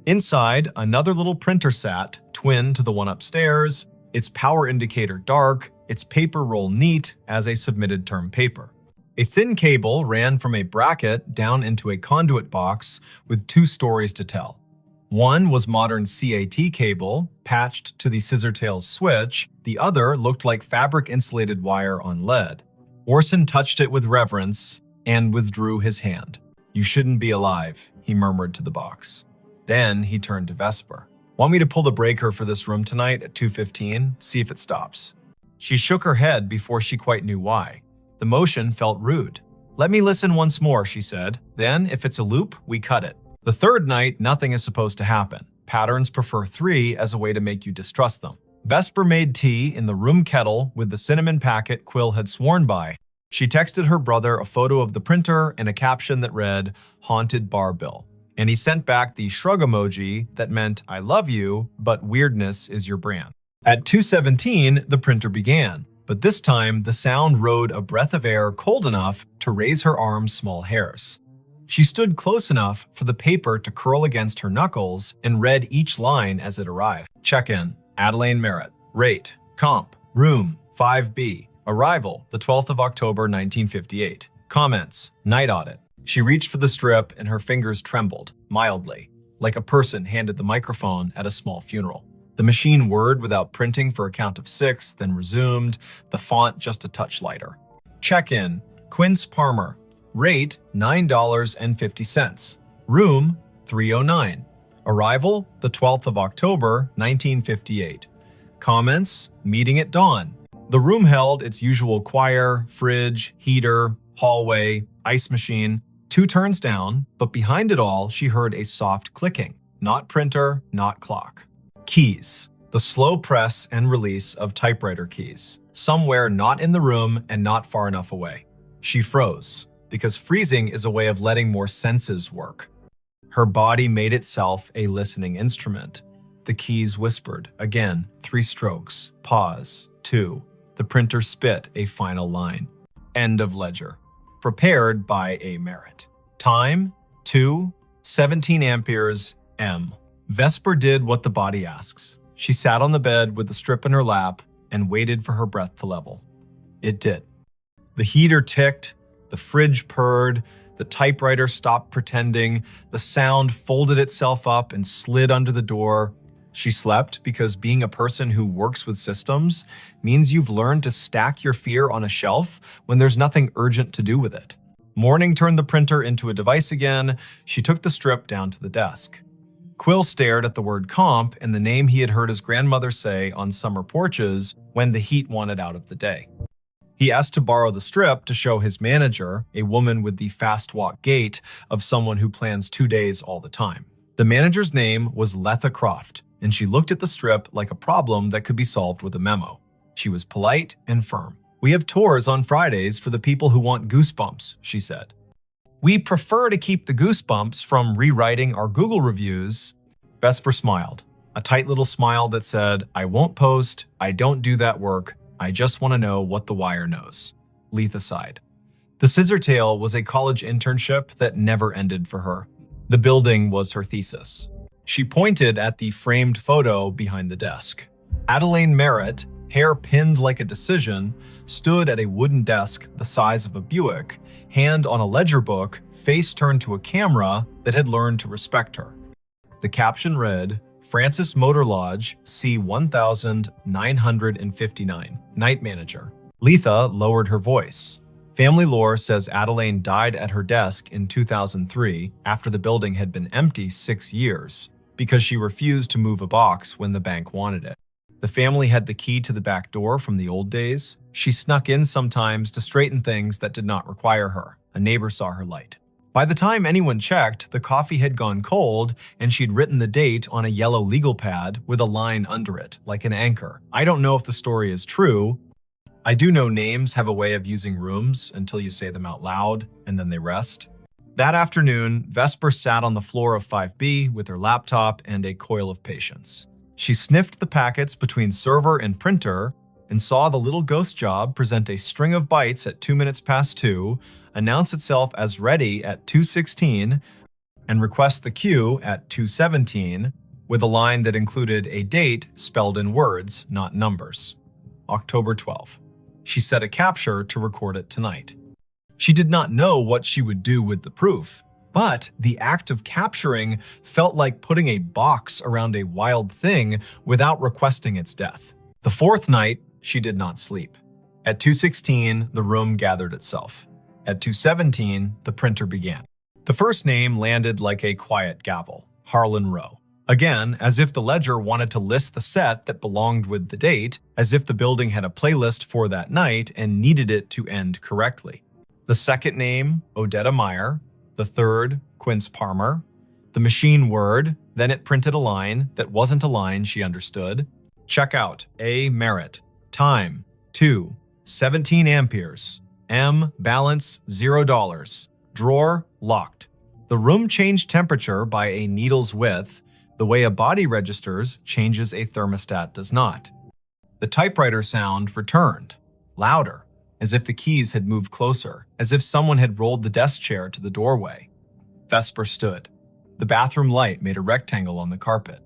Inside, another little printer sat, twin to the one upstairs, its power indicator dark, its paper roll neat as a submitted term paper. A thin cable ran from a bracket down into a conduit box with 2 stories to tell. One was modern CAT cable, patched to the scissortails switch. The other looked like fabric-insulated wire on lead. Orson touched it with reverence and withdrew his hand. "You shouldn't be alive," he murmured to the box. Then he turned to Vesper. "Want me to pull the breaker for this room tonight at 2:15? See if it stops." She shook her head before she quite knew why. The motion felt rude. "Let me listen once more," she said. "Then, if it's a loop, we cut it." The third night, nothing is supposed to happen. Patterns prefer 3 as a way to make you distrust them. Vesper made tea in the room kettle with the cinnamon packet Quill had sworn by. She texted her brother a photo of the printer and a caption that read, "Haunted Bar Bill." And he sent back the shrug emoji that meant, "I love you, but weirdness is your brand." At 2:17, the printer began, but this time the sound rode a breath of air cold enough to raise her arm's small hairs. She stood close enough for the paper to curl against her knuckles and read each line as it arrived. Check-in, Adelaine Merritt. Rate, comp, room, 5B. Arrival, the 12th of October, 1958. Comments, night audit. She reached for the strip and her fingers trembled, mildly, like a person handed the microphone at a small funeral. The machine whirred without printing for a count of 6, then resumed, the font just a touch lighter. Check-in, Quince Palmer. Rate, $9.50. Room, 309. Arrival, the 12th of October, 1958. Comments, meeting at dawn. The room held its usual choir, fridge, heater, hallway, ice machine. 2 turns down, but behind it all, she heard a soft clicking. Not printer, not clock. Keys. The slow press and release of typewriter keys. Somewhere not in the room and not far enough away. She froze, because freezing is a way of letting more senses work. Her body made itself a listening instrument. The keys whispered. Again, 3 strokes. Pause. 2. The printer spit a final line. End of ledger. Prepared by A. Merritt. Time, 2:17 amperes, M. Vesper did what the body asks. She sat on the bed with the strip in her lap and waited for her breath to level. It did. The heater ticked, the fridge purred, the typewriter stopped pretending, the sound folded itself up and slid under the door. She slept because being a person who works with systems means you've learned to stack your fear on a shelf when there's nothing urgent to do with it. Morning turned the printer into a device again. She took the strip down to the desk. Quill stared at the word comp and the name he had heard his grandmother say on summer porches when the heat wanted out of the day. He asked to borrow the strip to show his manager, a woman with the fast walk gait of someone who plans 2 days all the time. The manager's name was Letha Croft, and she looked at the strip like a problem that could be solved with a memo. She was polite and firm. "We have tours on Fridays for the people who want goosebumps," she said. "We prefer to keep the goosebumps from rewriting our Google reviews." Vesper smiled, a tight little smile that said, "I won't post, I don't do that work, I just want to know what the wire knows." Letha sighed. The Scissor Tale was a college internship that never ended for her. The building was her thesis. She pointed at the framed photo behind the desk. Adelaine Merritt, hair pinned like a decision, stood at a wooden desk the size of a Buick, hand on a ledger book, face turned to a camera that had learned to respect her. The caption read, "Francis Motor Lodge, C1959, Night Manager." Letha lowered her voice. Family lore says Adelaine died at her desk in 2003 after the building had been empty 6 years because she refused to move a box when the bank wanted it. The family had the key to the back door from the old days. She snuck in sometimes to straighten things that did not require her. A neighbor saw her light. By the time anyone checked, the coffee had gone cold and she'd written the date on a yellow legal pad with a line under it, like an anchor. I don't know if the story is true. I do know names have a way of using rooms until you say them out loud, and then they rest. That afternoon, Vesper sat on the floor of 5B with her laptop and a coil of patience. She sniffed the packets between server and printer and saw the little ghost job present a string of bytes at 2 minutes past 2, announce itself as ready at 2:16, and request the queue at 2:17 with a line that included a date spelled in words, not numbers. October 12. She set a capture to record it tonight. She did not know what she would do with the proof, but the act of capturing felt like putting a box around a wild thing without requesting its death. The fourth night, she did not sleep. At 2:16, the room gathered itself. At 2:17, the printer began. The first name landed like a quiet gavel, Harlan Rowe. Again, as if the ledger wanted to list the set that belonged with the date, as if the building had a playlist for that night and needed it to end correctly. The second name, Odetta Meyer. The third, Quince Palmer. The machine word, then it printed a line that wasn't a line she understood. Checkout, A. Merritt. Time, 2:17 amperes. M. Balance, $0. Drawer, locked. The room changed temperature by a needle's width. The way a body registers changes a thermostat does not. The typewriter sound returned, louder, as if the keys had moved closer, as if someone had rolled the desk chair to the doorway. Vesper stood. The bathroom light made a rectangle on the carpet.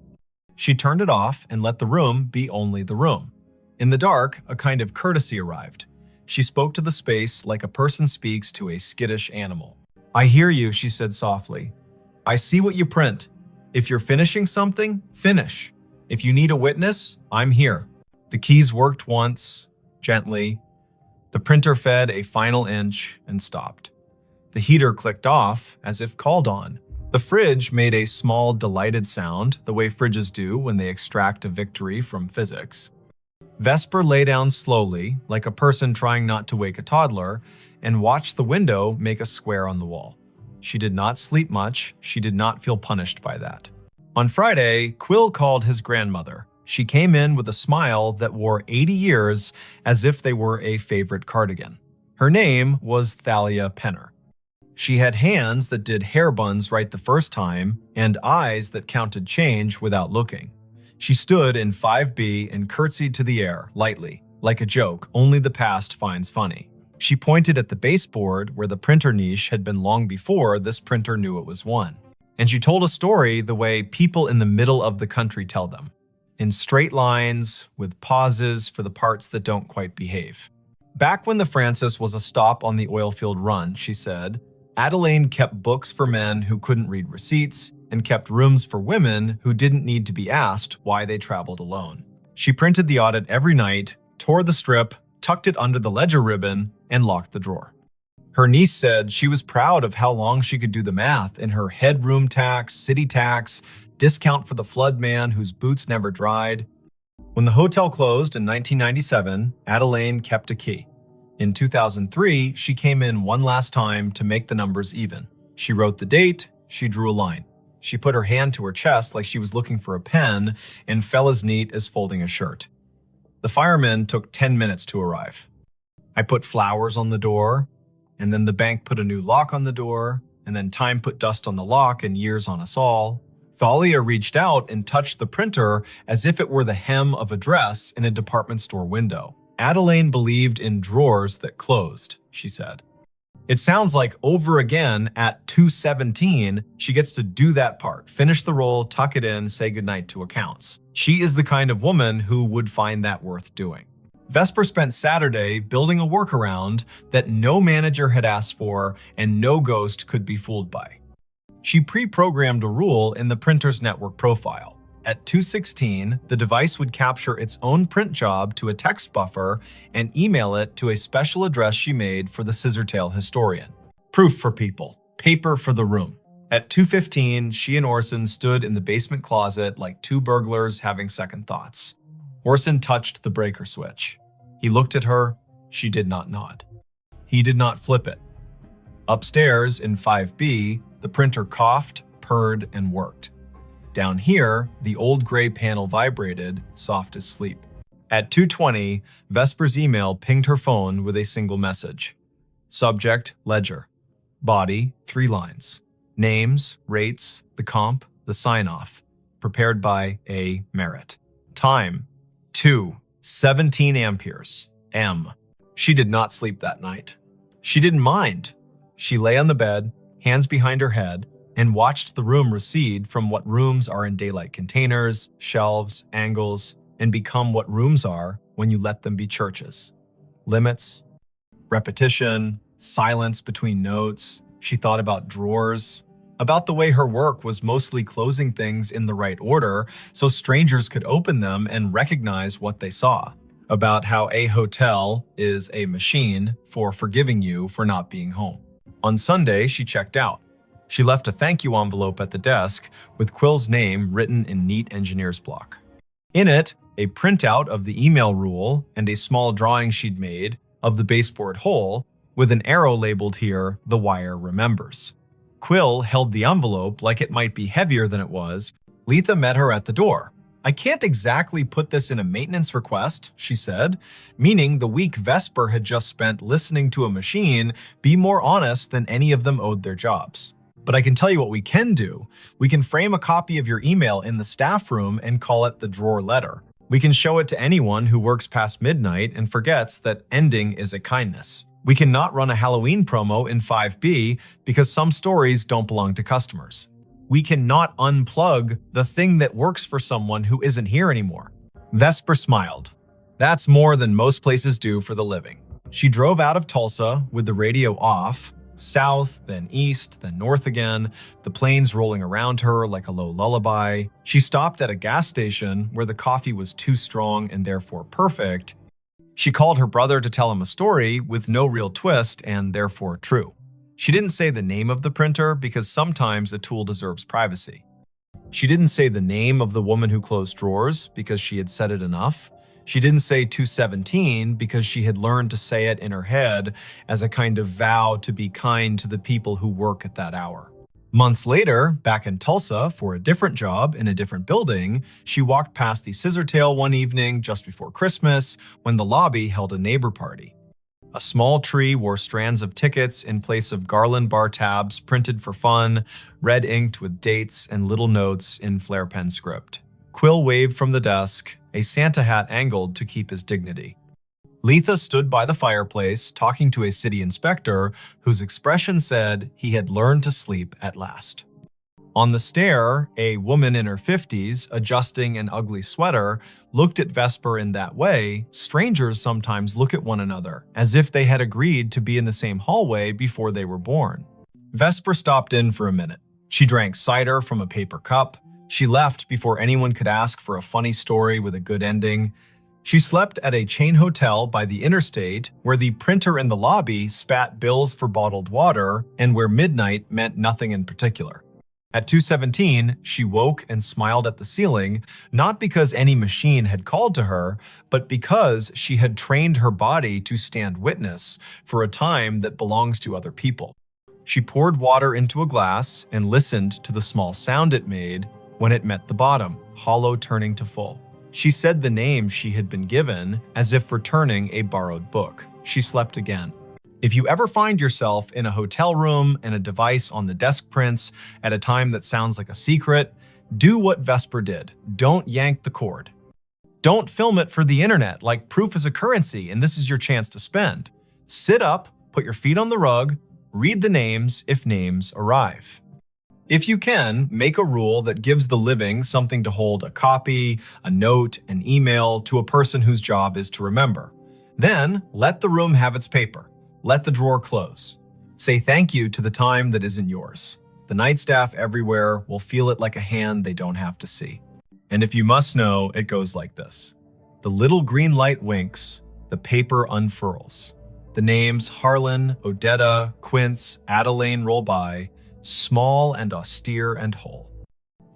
She turned it off and let the room be only the room. In the dark, a kind of courtesy arrived. She spoke to the space like a person speaks to a skittish animal. "I hear you," she said softly. "I see what you print. If you're finishing something, finish. If you need a witness, I'm here." The keys worked once, gently. The printer fed a final inch and stopped. The heater clicked off as if called on. The fridge made a small, delighted sound, the way fridges do when they extract a victory from physics. Vesper lay down slowly, like a person trying not to wake a toddler, and watched the window make a square on the wall. She did not sleep much. She did not feel punished by that. On Friday, Quill called his grandmother. She came in with a smile that wore 80 years as if they were a favorite cardigan. Her name was Thalia Penner. She had hands that did hair buns right the first time and eyes that counted change without looking. She stood in 5B and curtsied to the air, lightly, like a joke only the past finds funny. She pointed at the baseboard where the printer niche had been long before this printer knew it was one. And she told a story the way people in the middle of the country tell them, in straight lines, with pauses for the parts that don't quite behave. Back when the Francis was a stop on the oilfield run, she said, Adelaine kept books for men who couldn't read receipts and kept rooms for women who didn't need to be asked why they traveled alone. She printed the audit every night, tore the strip, tucked it under the ledger ribbon, and locked the drawer. Her niece said she was proud of how long she could do the math in her headroom tax, city tax, discount for the flood man whose boots never dried. When the hotel closed in 1997, Adelaine kept a key. In 2003, she came in one last time to make the numbers even. She wrote the date, she drew a line. She put her hand to her chest like she was looking for a pen and fell as neat as folding a shirt. The firemen took 10 minutes to arrive. I put flowers on the door, and then the bank put a new lock on the door, and then time put dust on the lock and years on us all. Thalia reached out and touched the printer as if it were the hem of a dress in a department store window. Adelaine believed in drawers that closed, she said. It sounds like over again at 2:17, she gets to do that part, finish the roll, tuck it in, say goodnight to accounts. She is the kind of woman who would find that worth doing. Vesper spent Saturday building a workaround that no manager had asked for and no ghost could be fooled by. She pre-programmed a rule in the printer's network profile. At 2:16, the device would capture its own print job to a text buffer and email it to a special address she made for the Scissortail historian. Proof for people, paper for the room. At 2:15, she and Orson stood in the basement closet like two burglars having second thoughts. Orson touched the breaker switch. He looked at her. She did not nod. He did not flip it. Upstairs in 5B, the printer coughed, purred, and worked. Down here, the old gray panel vibrated, soft as sleep. At 2:20, Vesper's email pinged her phone with a single message. Subject, ledger. Body, 3 lines. Names, rates, the comp, the sign-off. Prepared by A. Merritt. Time, 2:17 amperes. M. She did not sleep that night. She didn't mind. She lay on the bed, hands behind her head, and watched the room recede from what rooms are in daylight containers, shelves, angles, and become what rooms are when you let them be churches. Limits, repetition, silence between notes. She thought about drawers, about the way her work was mostly closing things in the right order so strangers could open them and recognize what they saw. About how a hotel is a machine for forgiving you for not being home. On Sunday, she checked out. She left a thank you envelope at the desk with Quill's name written in neat engineer's block. In it, a printout of the email rule and a small drawing she'd made of the baseboard hole with an arrow labeled here, "The wire remembers." Quill held the envelope like it might be heavier than it was. Letha met her at the door. "I can't exactly put this in a maintenance request," she said, meaning the week Vesper had just spent listening to a machine be more honest than any of them owed their jobs. "But I can tell you what we can do. We can frame a copy of your email in the staff room and call it the drawer letter. We can show it to anyone who works past midnight and forgets that ending is a kindness. We cannot run a Halloween promo in 5B because some stories don't belong to customers. We cannot unplug the thing that works for someone who isn't here anymore." Vesper smiled. That's more than most places do for the living. She drove out of Tulsa with the radio off, south, then east, then north again, the planes rolling around her like a low lullaby. She stopped at a gas station where the coffee was too strong and therefore perfect. She called her brother to tell him a story with no real twist and therefore true. She didn't say the name of the printer because sometimes a tool deserves privacy. She didn't say the name of the woman who closed drawers because she had said it enough. She didn't say 2:17 because she had learned to say it in her head as a kind of vow to be kind to the people who work at that hour. Months later, back in Tulsa for a different job in a different building, she walked past the Scissortail one evening just before Christmas when the lobby held a neighbor party. A small tree wore strands of tickets in place of garland bar tabs printed for fun, red inked with dates and little notes in flare pen script. Quill waved from the desk, a Santa hat angled to keep his dignity. Letha stood by the fireplace talking to a city inspector whose expression said he had learned to sleep at last. On the stair, a woman in her 50s, adjusting an ugly sweater, looked at Vesper in that way strangers sometimes look at one another, as if they had agreed to be in the same hallway before they were born. Vesper stopped in for a minute. She drank cider from a paper cup. She left before anyone could ask for a funny story with a good ending. She slept at a chain hotel by the interstate where the printer in the lobby spat bills for bottled water and where midnight meant nothing in particular. At 2:17, she woke and smiled at the ceiling, not because any machine had called to her, but because she had trained her body to stand witness for a time that belongs to other people. She poured water into a glass and listened to the small sound it made when it met the bottom, hollow turning to full. She said the name she had been given as if returning a borrowed book. She slept again. If you ever find yourself in a hotel room and a device on the desk prints at a time that sounds like a secret, do what Vesper did. Don't yank the cord. Don't film it for the internet like proof is a currency and this is your chance to spend. Sit up, put your feet on the rug, read the names if names arrive. If you can, make a rule that gives the living something to hold a copy, a note, an email to a person whose job is to remember. Then, let the room have its paper. Let the drawer close. Say thank you to the time that isn't yours. The night staff everywhere will feel it like a hand they don't have to see. And if you must know, it goes like this. The little green light winks, the paper unfurls. The names Harlan, Odetta, Quince, Adeline roll by, small and austere and whole.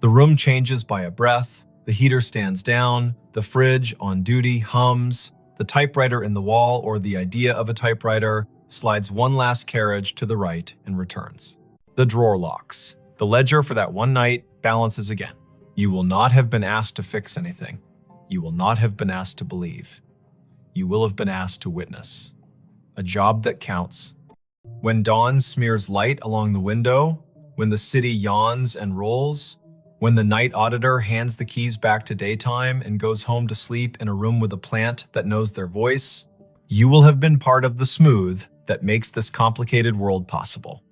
The room changes by a breath, the heater stands down, the fridge on duty hums, the typewriter in the wall or the idea of a typewriter slides one last carriage to the right and returns. The drawer locks. The ledger for that one night balances again. You will not have been asked to fix anything. You will not have been asked to believe. You will have been asked to witness. A job that counts. When dawn smears light along the window, when the city yawns and rolls, when the night auditor hands the keys back to daytime and goes home to sleep in a room with a plant that knows their voice, you will have been part of the smooth that makes this complicated world possible.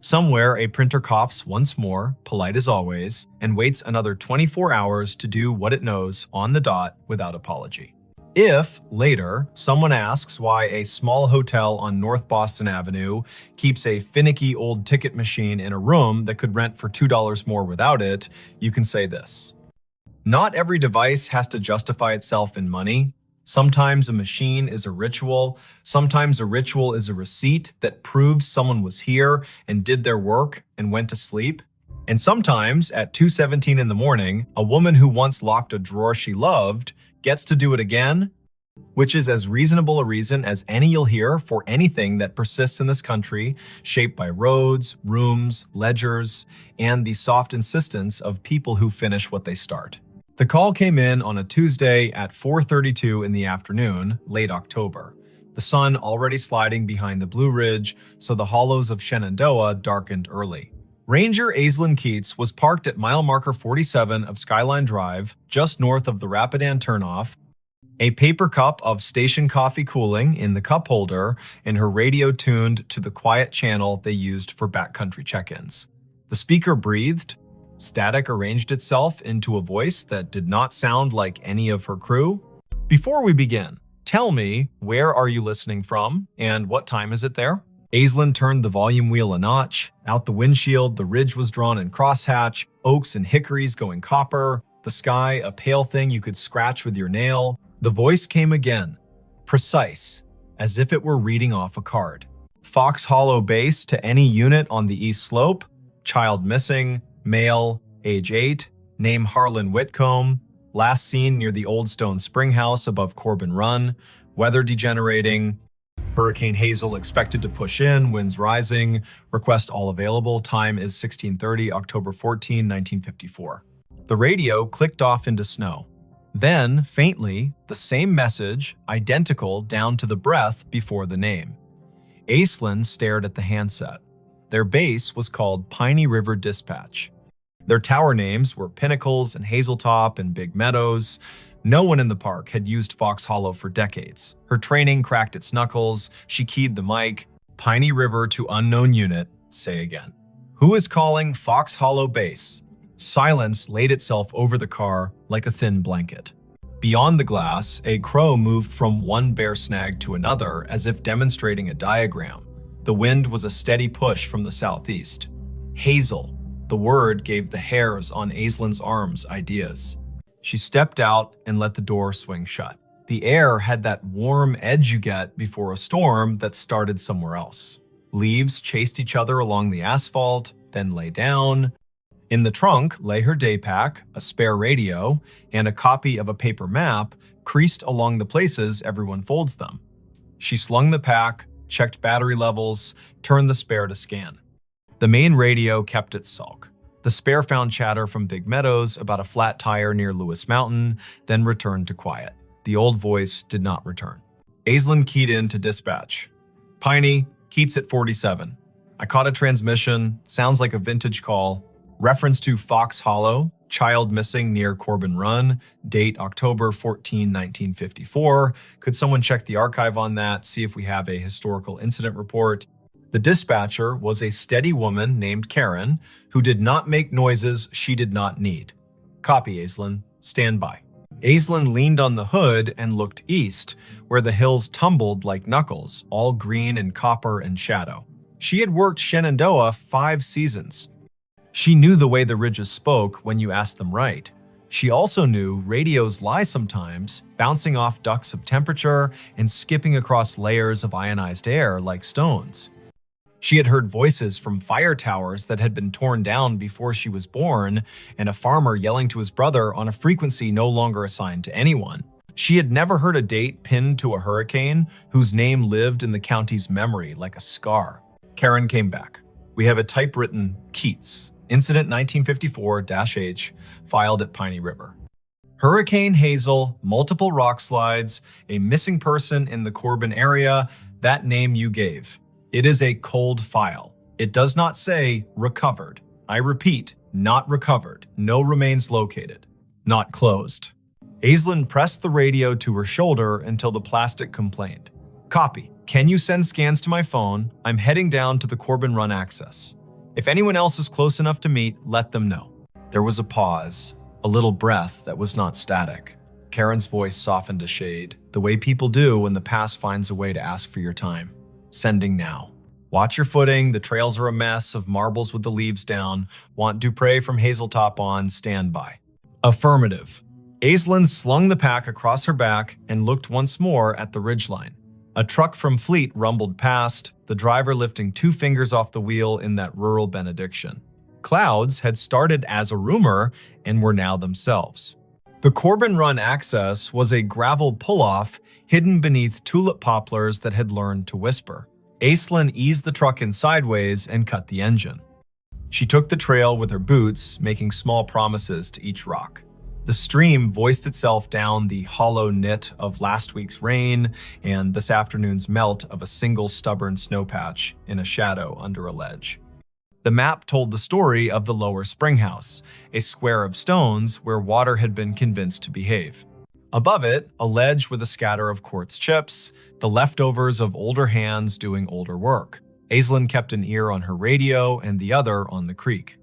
Somewhere, a printer coughs once more, polite as always, and waits another 24 hours to do what it knows on the dot without apology. If, later, someone asks why a small hotel on North Boston Avenue keeps a finicky old ticket machine in a room that could rent for $2 more without it, you can say this. Not every device has to justify itself in money. Sometimes a machine is a ritual. Sometimes a ritual is a receipt that proves someone was here and did their work and went to sleep. And sometimes, at 2:17 in the morning, a woman who once locked a drawer she loved gets to do it again, which is as reasonable a reason as any you'll hear for anything that persists in this country, shaped by roads, rooms, ledgers, and the soft insistence of people who finish what they start. The call came in on a Tuesday at 4:32 in the afternoon, late October. The sun already sliding behind the Blue Ridge, so the hollows of Shenandoah darkened early. Ranger Aislinn Keats was parked at mile marker 47 of Skyline Drive, just north of the Rapidan turnoff, a paper cup of station coffee cooling in the cup holder, and her radio tuned to the quiet channel they used for backcountry check-ins. The speaker breathed. Static arranged itself into a voice that did not sound like any of her crew. Before we begin, tell me, where are you listening from, and what time is it there? Aislinn turned the volume wheel a notch. Out the windshield, the ridge was drawn in crosshatch, oaks and hickories going copper, the sky a pale thing you could scratch with your nail. The voice came again, precise, as if it were reading off a card. Fox Hollow base to any unit on the east slope, child missing, male, age 8, name Harlan Whitcomb, last seen near the Old Stone Spring House above Corbin Run, weather degenerating, Hurricane Hazel expected to push in, winds rising, request all available, time is 16:30, October 14, 1954. The radio clicked off into snow. Then, faintly, the same message, identical down to the breath before the name. Aislinn stared at the handset. Their base was called Piney River Dispatch. Their tower names were Pinnacles and Hazeltop and Big Meadows. No one in the park had used Fox Hollow for decades. Her training cracked its knuckles. She keyed the mic. Piney River to unknown unit. Say again. Who is calling Fox Hollow base? Silence laid itself over the car like a thin blanket. Beyond the glass, a crow moved from one bare snag to another as if demonstrating a diagram. The wind was a steady push from the southeast. Hazel. The word gave the hairs on Aislinn's arms ideas. She stepped out and let the door swing shut. The air had that warm edge you get before a storm that started somewhere else. Leaves chased each other along the asphalt, then lay down. In the trunk lay her day pack, a spare radio, and a copy of a paper map creased along the places everyone folds them. She slung the pack, checked battery levels, turned the spare to scan. The main radio kept its sulk. The spare found chatter from Big Meadows about a flat tire near Lewis Mountain, then returned to quiet. The old voice did not return. Aislinn keyed in to dispatch. Piney, Keats at 47. I caught a transmission, sounds like a vintage call. Reference to Fox Hollow, child missing near Corbin Run, date October 14, 1954. Could someone check the archive on that, see if we have a historical incident report? The dispatcher was a steady woman named Karen, who did not make noises she did not need. Copy, Aislinn. Stand by. Aislinn leaned on the hood and looked east, where the hills tumbled like knuckles, all green and copper and shadow. She had worked Shenandoah 5 seasons. She knew the way the ridges spoke when you asked them right. She also knew radios lie sometimes, bouncing off ducts of temperature and skipping across layers of ionized air like stones. She had heard voices from fire towers that had been torn down before she was born, and a farmer yelling to his brother on a frequency no longer assigned to anyone. She had never heard a date pinned to a hurricane whose name lived in the county's memory like a scar. Karen came back. We have a typewritten Keats, Incident 1954-H, filed at Piney River. Hurricane Hazel, multiple rock slides, a missing person in the Corbin area, that name you gave. It is a cold file. It does not say recovered. I repeat, not recovered. No remains located. Not closed. Aislinn pressed the radio to her shoulder until the plastic complained. Copy. Can you send scans to my phone? I'm heading down to the Corbin Run access. If anyone else is close enough to meet, let them know. There was a pause, a little breath that was not static. Karen's voice softened a shade, the way people do when the past finds a way to ask for your time. Sending now. Watch your footing, the trails are a mess of marbles with the leaves down. Want Dupre from Hazeltop on, stand by. Affirmative. Aislinn slung the pack across her back and looked once more at the ridgeline. A truck from Fleet rumbled past, the driver lifting 2 fingers off the wheel in that rural benediction. Clouds had started as a rumor and were now themselves. The Corbin Run access was a gravel pull-off hidden beneath tulip poplars that had learned to whisper. Aislinn eased the truck in sideways and cut the engine. She took the trail with her boots, making small promises to each rock. The stream voiced itself down the hollow knit of last week's rain and this afternoon's melt of a single stubborn snowpatch in a shadow under a ledge. The map told the story of the lower springhouse, a square of stones where water had been convinced to behave. Above it, a ledge with a scatter of quartz chips, the leftovers of older hands doing older work. Aislinn kept an ear on her radio and the other on the creek.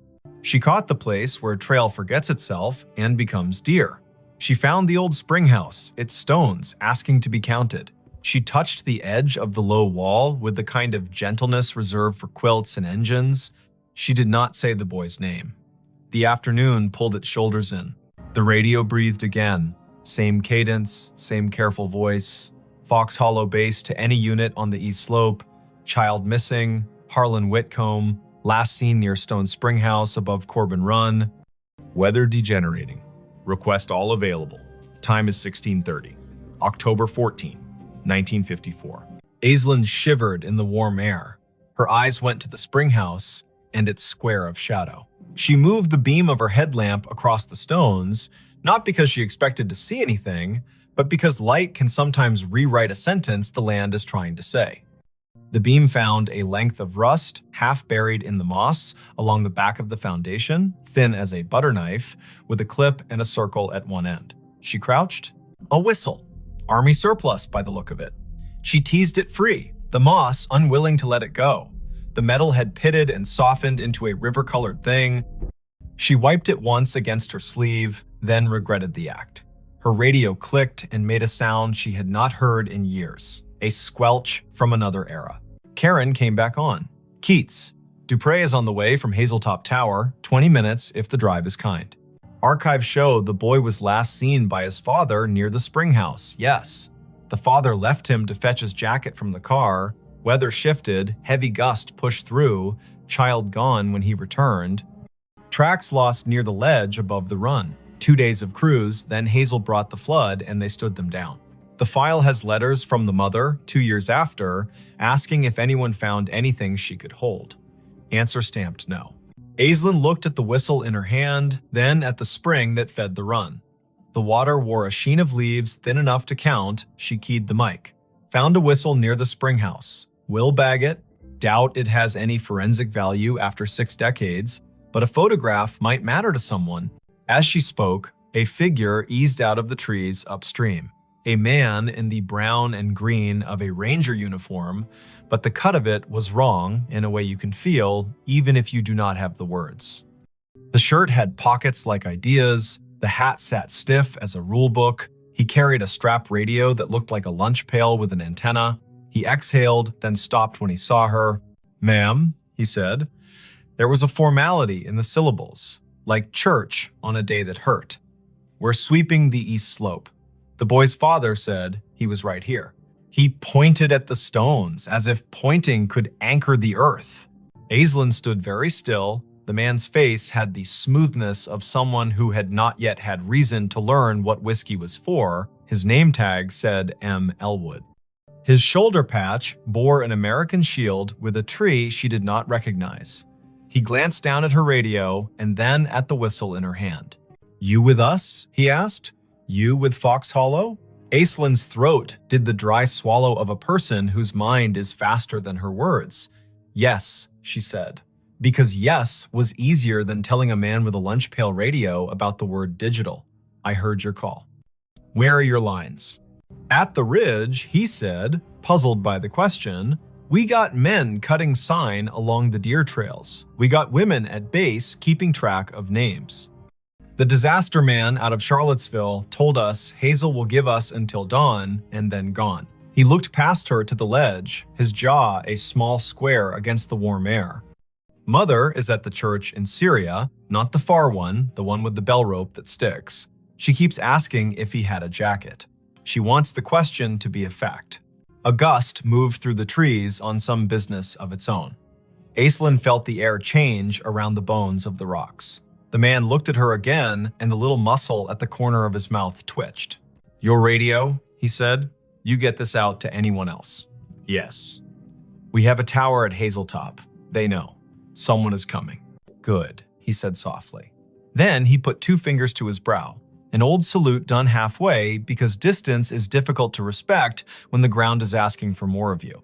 She caught the place where a trail forgets itself and becomes deer. She found the old springhouse, its stones asking to be counted. She touched the edge of the low wall with the kind of gentleness reserved for quilts and engines. She did not say the boy's name. The afternoon pulled its shoulders in. The radio breathed again. Same cadence, same careful voice. Fox Hollow base to any unit on the east slope. Child missing. Harlan Whitcomb. Last seen near Stone Spring House above Corbin Run. Weather degenerating. Request all available. Time is 16:30. October 14, 1954. Aislinn shivered in the warm air. Her eyes went to the spring house and its square of shadow. She moved the beam of her headlamp across the stones, not because she expected to see anything, but because light can sometimes rewrite a sentence the land is trying to say. The beam found a length of rust, half buried in the moss, along the back of the foundation, thin as a butter knife, with a clip and a circle at one end. She crouched. A whistle. Army surplus, by the look of it. She teased it free, the moss unwilling to let it go. The metal had pitted and softened into a river-colored thing. She wiped it once against her sleeve, then regretted the act. Her radio clicked and made a sound she had not heard in years. A squelch from another era. Karen came back on. Keats. Dupre is on the way from Hazeltop Tower, 20 minutes if the drive is kind. Archives show the boy was last seen by his father near the spring house, yes. The father left him to fetch his jacket from the car. Weather shifted, heavy gust pushed through, child gone when he returned. Tracks lost near the ledge above the run. 2 days of cruise, then Hazel brought the flood and they stood them down. The file has letters from the mother, 2 years after, asking if anyone found anything she could hold. Answer stamped no. Aislinn looked at the whistle in her hand, then at the spring that fed the run. The water wore a sheen of leaves thin enough to count. She keyed the mic. Found a whistle near the spring house. Will bag it. Doubt it has any forensic value after 6 decades, but a photograph might matter to someone. As she spoke, a figure eased out of the trees upstream. A man in the brown and green of a ranger uniform, but the cut of it was wrong in a way you can feel even if you do not have the words. The shirt had pockets like ideas, the hat sat stiff as a rule book, he carried a strap radio that looked like a lunch pail with an antenna. He exhaled, then stopped when he saw her. "Ma'am," he said. There was a formality in the syllables, like church on a day that hurt. "We're sweeping the east slope." The boy's father said he was right here. He pointed at the stones, as if pointing could anchor the earth. Aislinn stood very still. The man's face had the smoothness of someone who had not yet had reason to learn what whiskey was for. His name tag said M. Elwood. His shoulder patch bore an American shield with a tree she did not recognize. He glanced down at her radio and then at the whistle in her hand. "You with us?" he asked. "You with Fox Hollow?" Aislinn's throat did the dry swallow of a person whose mind is faster than her words. "Yes," she said, because yes was easier than telling a man with a lunch pail radio about the word digital. "I heard your call." "Where are your lines?" "At the ridge," he said, puzzled by the question. "We got men cutting sign along the deer trails. We got women at base keeping track of names. The disaster man out of Charlottesville told us Hazel will give us until dawn and then gone." He looked past her to the ledge, his jaw a small square against the warm air. "Mother is at the church in Syria, not the far one, the one with the bell rope that sticks. She keeps asking if he had a jacket. She wants the question to be a fact." A gust moved through the trees on some business of its own. Aislinn felt the air change around the bones of the rocks. The man looked at her again, and the little muscle at the corner of his mouth twitched. "Your radio," he said. "You get this out to anyone else." "Yes." "We have a tower at Hazeltop. They know. Someone is coming." "Good," he said softly. Then he put 2 fingers to his brow, an old salute done halfway because distance is difficult to respect when the ground is asking for more of you.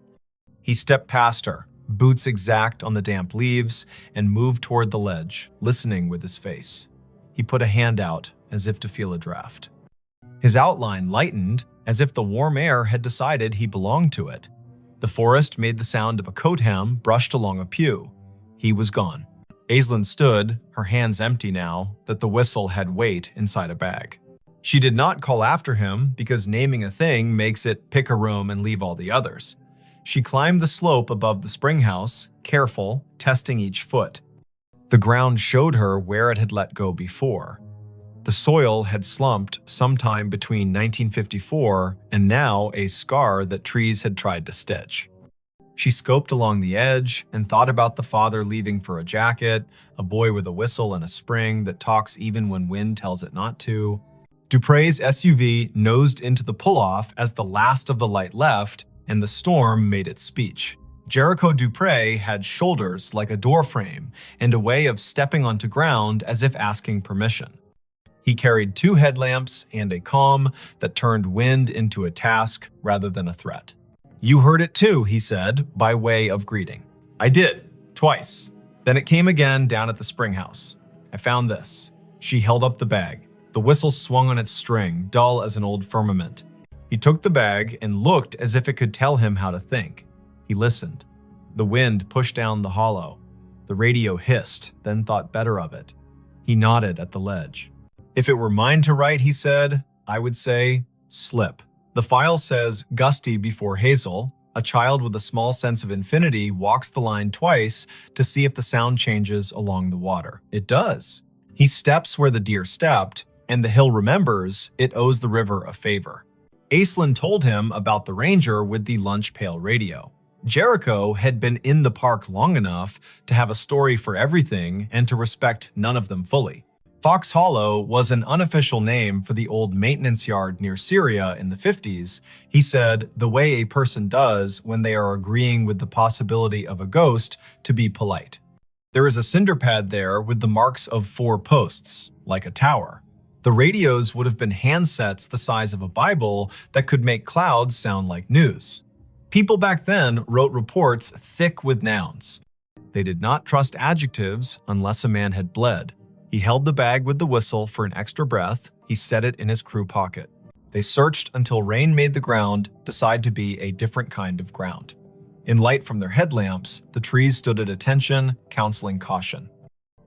He stepped past her, boots exact on the damp leaves, and moved toward the ledge, listening with his face. He put a hand out as if to feel a draft. His outline lightened as if the warm air had decided he belonged to it. The forest made the sound of a coat hem brushed along a pew. He was gone. Aislinn stood, her hands empty now that the whistle had weight inside a bag. She did not call after him because naming a thing makes it pick a room and leave all the others. She climbed the slope above the spring house, careful, testing each foot. The ground showed her where it had let go before. The soil had slumped sometime between 1954 and now a scar that trees had tried to stitch. She scoped along the edge and thought about the father leaving for a jacket, a boy with a whistle and a spring that talks even when wind tells it not to. Dupre's SUV nosed into the pull-off as the last of the light left, and the storm made its speech. Jericho Dupre had shoulders like a doorframe and a way of stepping onto ground as if asking permission. He carried 2 headlamps and a calm that turned wind into a task rather than a threat. "You heard it too," he said, by way of greeting. "I did, twice. Then it came again down at the spring house. I found this." She held up the bag. The whistle swung on its string, dull as an old firmament. He took the bag and looked as if it could tell him how to think. He listened. The wind pushed down the hollow. The radio hissed, then thought better of it. He nodded at the ledge. "If it were mine to write," he said, "I would say, slip." The file says gusty before Hazel. A child with a small sense of infinity walks the line twice to see if the sound changes along the water. It does. He steps where the deer stepped, and the hill remembers it owes the river a favor. Aislinn told him about the ranger with the lunch pail radio. Jericho had been in the park long enough to have a story for everything and to respect none of them fully. Fox Hollow was an unofficial name for the old maintenance yard near Syria in the 50s. He said, the way a person does when they are agreeing with the possibility of a ghost to be polite. There is a cinder pad there with the marks of 4 posts, like a tower. The radios would have been handsets the size of a Bible that could make clouds sound like news. People back then wrote reports thick with nouns. They did not trust adjectives unless a man had bled. He held the bag with the whistle for an extra breath. He set it in his crew pocket. They searched until rain made the ground decide to be a different kind of ground. In light from their headlamps, the trees stood at attention, counseling caution.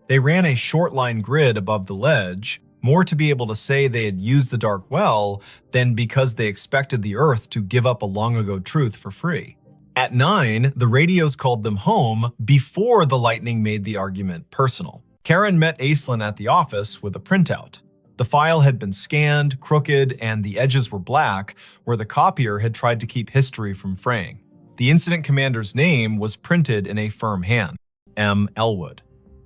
They ran a short line grid above the ledge, more to be able to say they had used the dark well than because they expected the earth to give up a long-ago truth for free. At 9, the radios called them home before the lightning made the argument personal. Karen met Aislinn at the office with a printout. The file had been scanned, crooked, and the edges were black, where the copier had tried to keep history from fraying. The incident commander's name was printed in a firm hand, M. Elwood.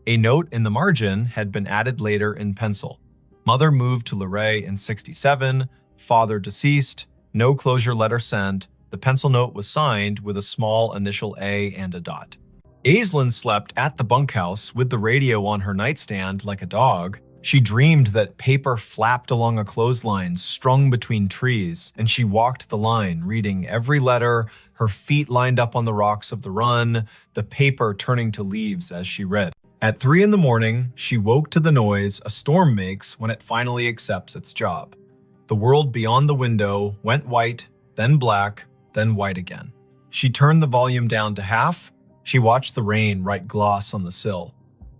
A note in the margin had been added later in pencil. Mother moved to Luray in '67, father deceased, no closure letter sent. The pencil note was signed with a small initial A and a dot. Aislinn slept at the bunkhouse with the radio on her nightstand like a dog. She dreamed that paper flapped along a clothesline strung between trees, and she walked the line, reading every letter, her feet lined up on the rocks of the run, the paper turning to leaves as she read. At 3 in the morning, she woke to the noise a storm makes when it finally accepts its job. The world beyond the window went white, then black, then white again. She turned the volume down to half. She watched the rain write gloss on the sill.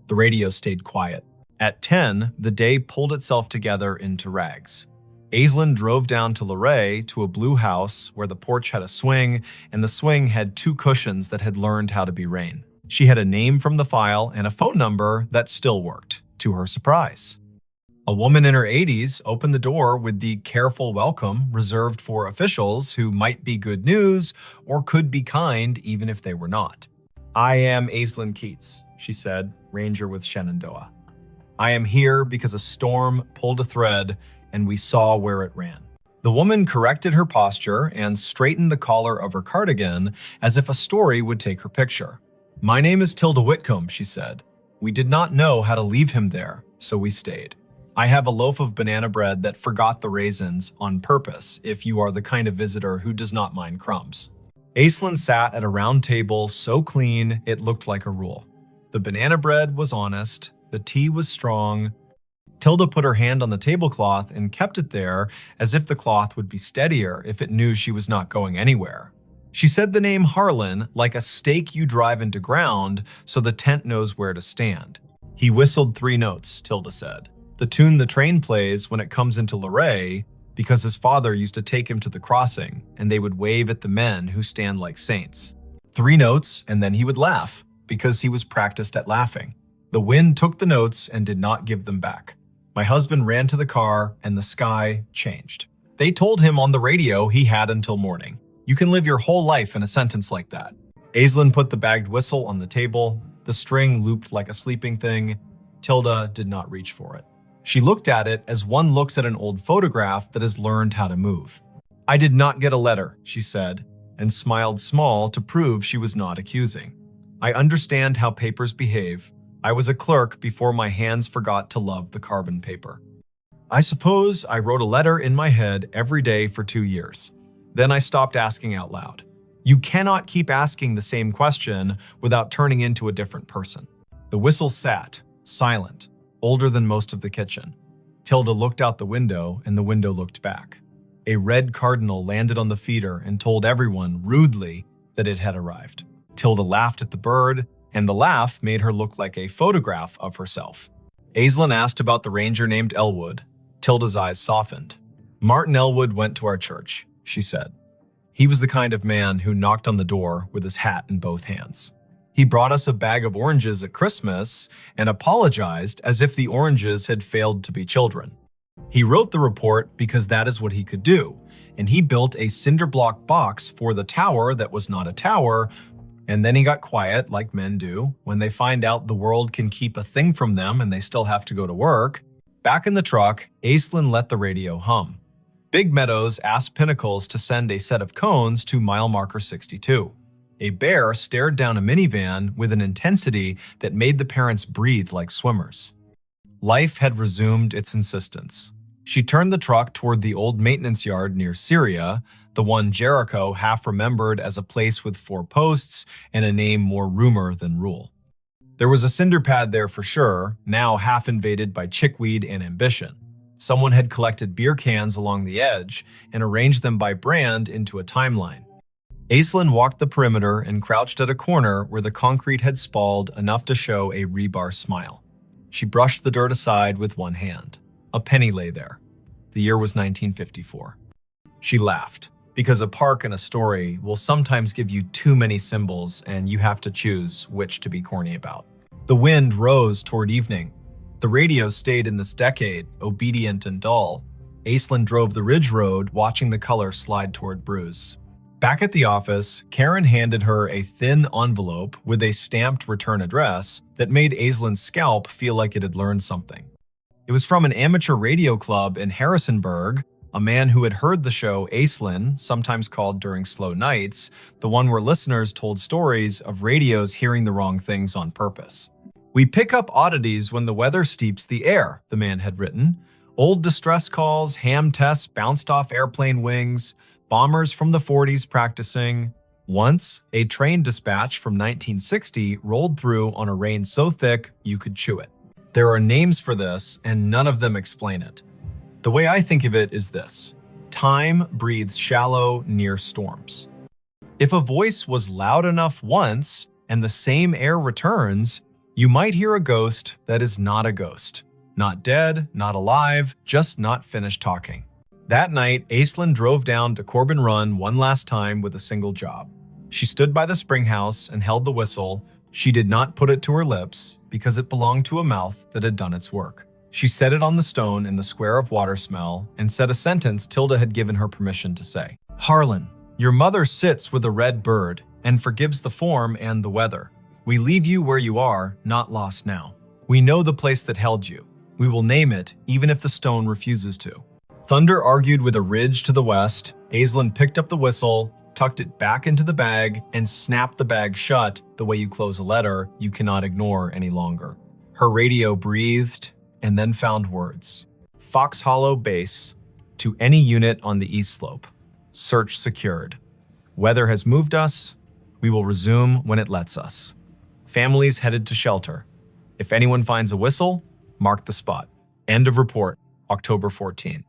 The radio stayed quiet. At 10, the day pulled itself together into rags. Aislinn drove down to Luray to a blue house where the porch had a swing, and the swing had 2 cushions that had learned how to be rain. She had a name from the file and a phone number that still worked, to her surprise. A woman in her 80s opened the door with the careful welcome reserved for officials who might be good news or could be kind even if they were not. "I am Aislinn Keats," she said, ranger with Shenandoah. "I am here because a storm pulled a thread and we saw where it ran." The woman corrected her posture and straightened the collar of her cardigan as if a story would take her picture. "My name is Tilda Whitcomb," she said. "We did not know how to leave him there, so we stayed. I have a loaf of banana bread that forgot the raisins on purpose if you are the kind of visitor who does not mind crumbs." Aislinn sat at a round table so clean it looked like a rule. The banana bread was honest, the tea was strong. Tilda put her hand on the tablecloth and kept it there as if the cloth would be steadier if it knew she was not going anywhere. She said the name Harlan like a stake you drive into ground so the tent knows where to stand. "He whistled 3 notes, Tilda said. "The tune the train plays when it comes into Luray, because his father used to take him to the crossing, and they would wave at the men who stand like saints. 3 notes, and then he would laugh, because he was practiced at laughing. The wind took the notes and did not give them back. My husband ran to the car, and the sky changed. They told him on the radio he had until morning. You can live your whole life in a sentence like that." Aislinn put the bagged whistle on the table. The string looped like a sleeping thing. Tilda did not reach for it. She looked at it as one looks at an old photograph that has learned how to move. "I did not get a letter," she said, and smiled small to prove she was not accusing. "I understand how papers behave. I was a clerk before my hands forgot to love the carbon paper. I suppose I wrote a letter in my head every day for 2 years. Then I stopped asking out loud. You cannot keep asking the same question without turning into a different person." The whistle sat, silent, older than most of the kitchen. Tilda looked out the window, and the window looked back. A red cardinal landed on the feeder and told everyone, rudely, that it had arrived. Tilda laughed at the bird, and the laugh made her look like a photograph of herself. Aislinn asked about the ranger named Elwood. Tilda's eyes softened. "Martin Elwood went to our church," she said. "He was the kind of man who knocked on the door with his hat in both hands. He brought us a bag of oranges at Christmas and apologized as if the oranges had failed to be children. He wrote the report because that is what he could do, and he built a cinder block box for the tower that was not a tower, and then he got quiet, like men do, when they find out the world can keep a thing from them and they still have to go to work. Back in the truck, Aislinn let the radio hum. Big Meadows asked Pinnacles to send a set of cones to mile marker 62. A bear stared down a minivan with an intensity that made the parents breathe like swimmers. Life had resumed its insistence. She turned the truck toward the old maintenance yard near Syria, the one Jericho half remembered as a place with 4 posts and a name more rumor than rule. There was a cinder pad there for sure, now half invaded by chickweed and ambition. Someone had collected beer cans along the edge and arranged them by brand into a timeline. Aislinn walked the perimeter and crouched at a corner where the concrete had spalled enough to show a rebar smile. She brushed the dirt aside with one hand. A penny lay there. The year was 1954. She laughed, because a park and a story will sometimes give you too many symbols and you have to choose which to be corny about. The wind rose toward evening. The radio stayed in this decade, obedient and dull. Aislinn drove the ridge road, watching the color slide toward Bruce. Back at the office, Karen handed her a thin envelope with a stamped return address that made Aislinn's scalp feel like it had learned something. It was from an amateur radio club in Harrisonburg, a man who had heard the show Aislinn, sometimes called During Slow Nights, the one where listeners told stories of radios hearing the wrong things on purpose. "We pick up oddities when the weather steeps the air," the man had written. "Old distress calls, ham tests bounced off airplane wings, bombers from the 40s practicing. Once, a train dispatch from 1960 rolled through on a rain so thick you could chew it. There are names for this, and none of them explain it. The way I think of it is this: time breathes shallow near storms. If a voice was loud enough once, and the same air returns, you might hear a ghost that is not a ghost. Not dead, not alive, just not finished talking." That night, Aislinn drove down to Corbin Run one last time with a single job. She stood by the spring house and held the whistle. She did not put it to her lips because it belonged to a mouth that had done its work. She set it on the stone in the square of water smell and said a sentence Tilda had given her permission to say. "Harlan, your mother sits with a red bird and forgives the form and the weather. We leave you where you are, not lost now. We know the place that held you. We will name it even if the stone refuses to." Thunder argued with a ridge to the west. Aislinn picked up the whistle, tucked it back into the bag, and snapped the bag shut the way you close a letter you cannot ignore any longer. Her radio breathed and then found words. "Fox Hollow Base, to any unit on the east slope. Search secured. Weather has moved us. We will resume when it lets us. Families headed to shelter. If anyone finds a whistle, mark the spot. End of report, October 14,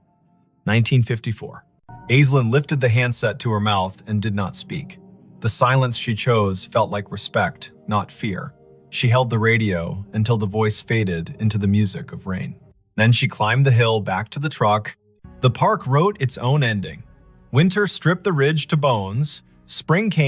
1954. Aislinn lifted the handset to her mouth and did not speak. The silence she chose felt like respect, not fear. She held the radio until the voice faded into the music of rain. Then she climbed the hill back to the truck. The park wrote its own ending. Winter stripped the ridge to bones. Spring came.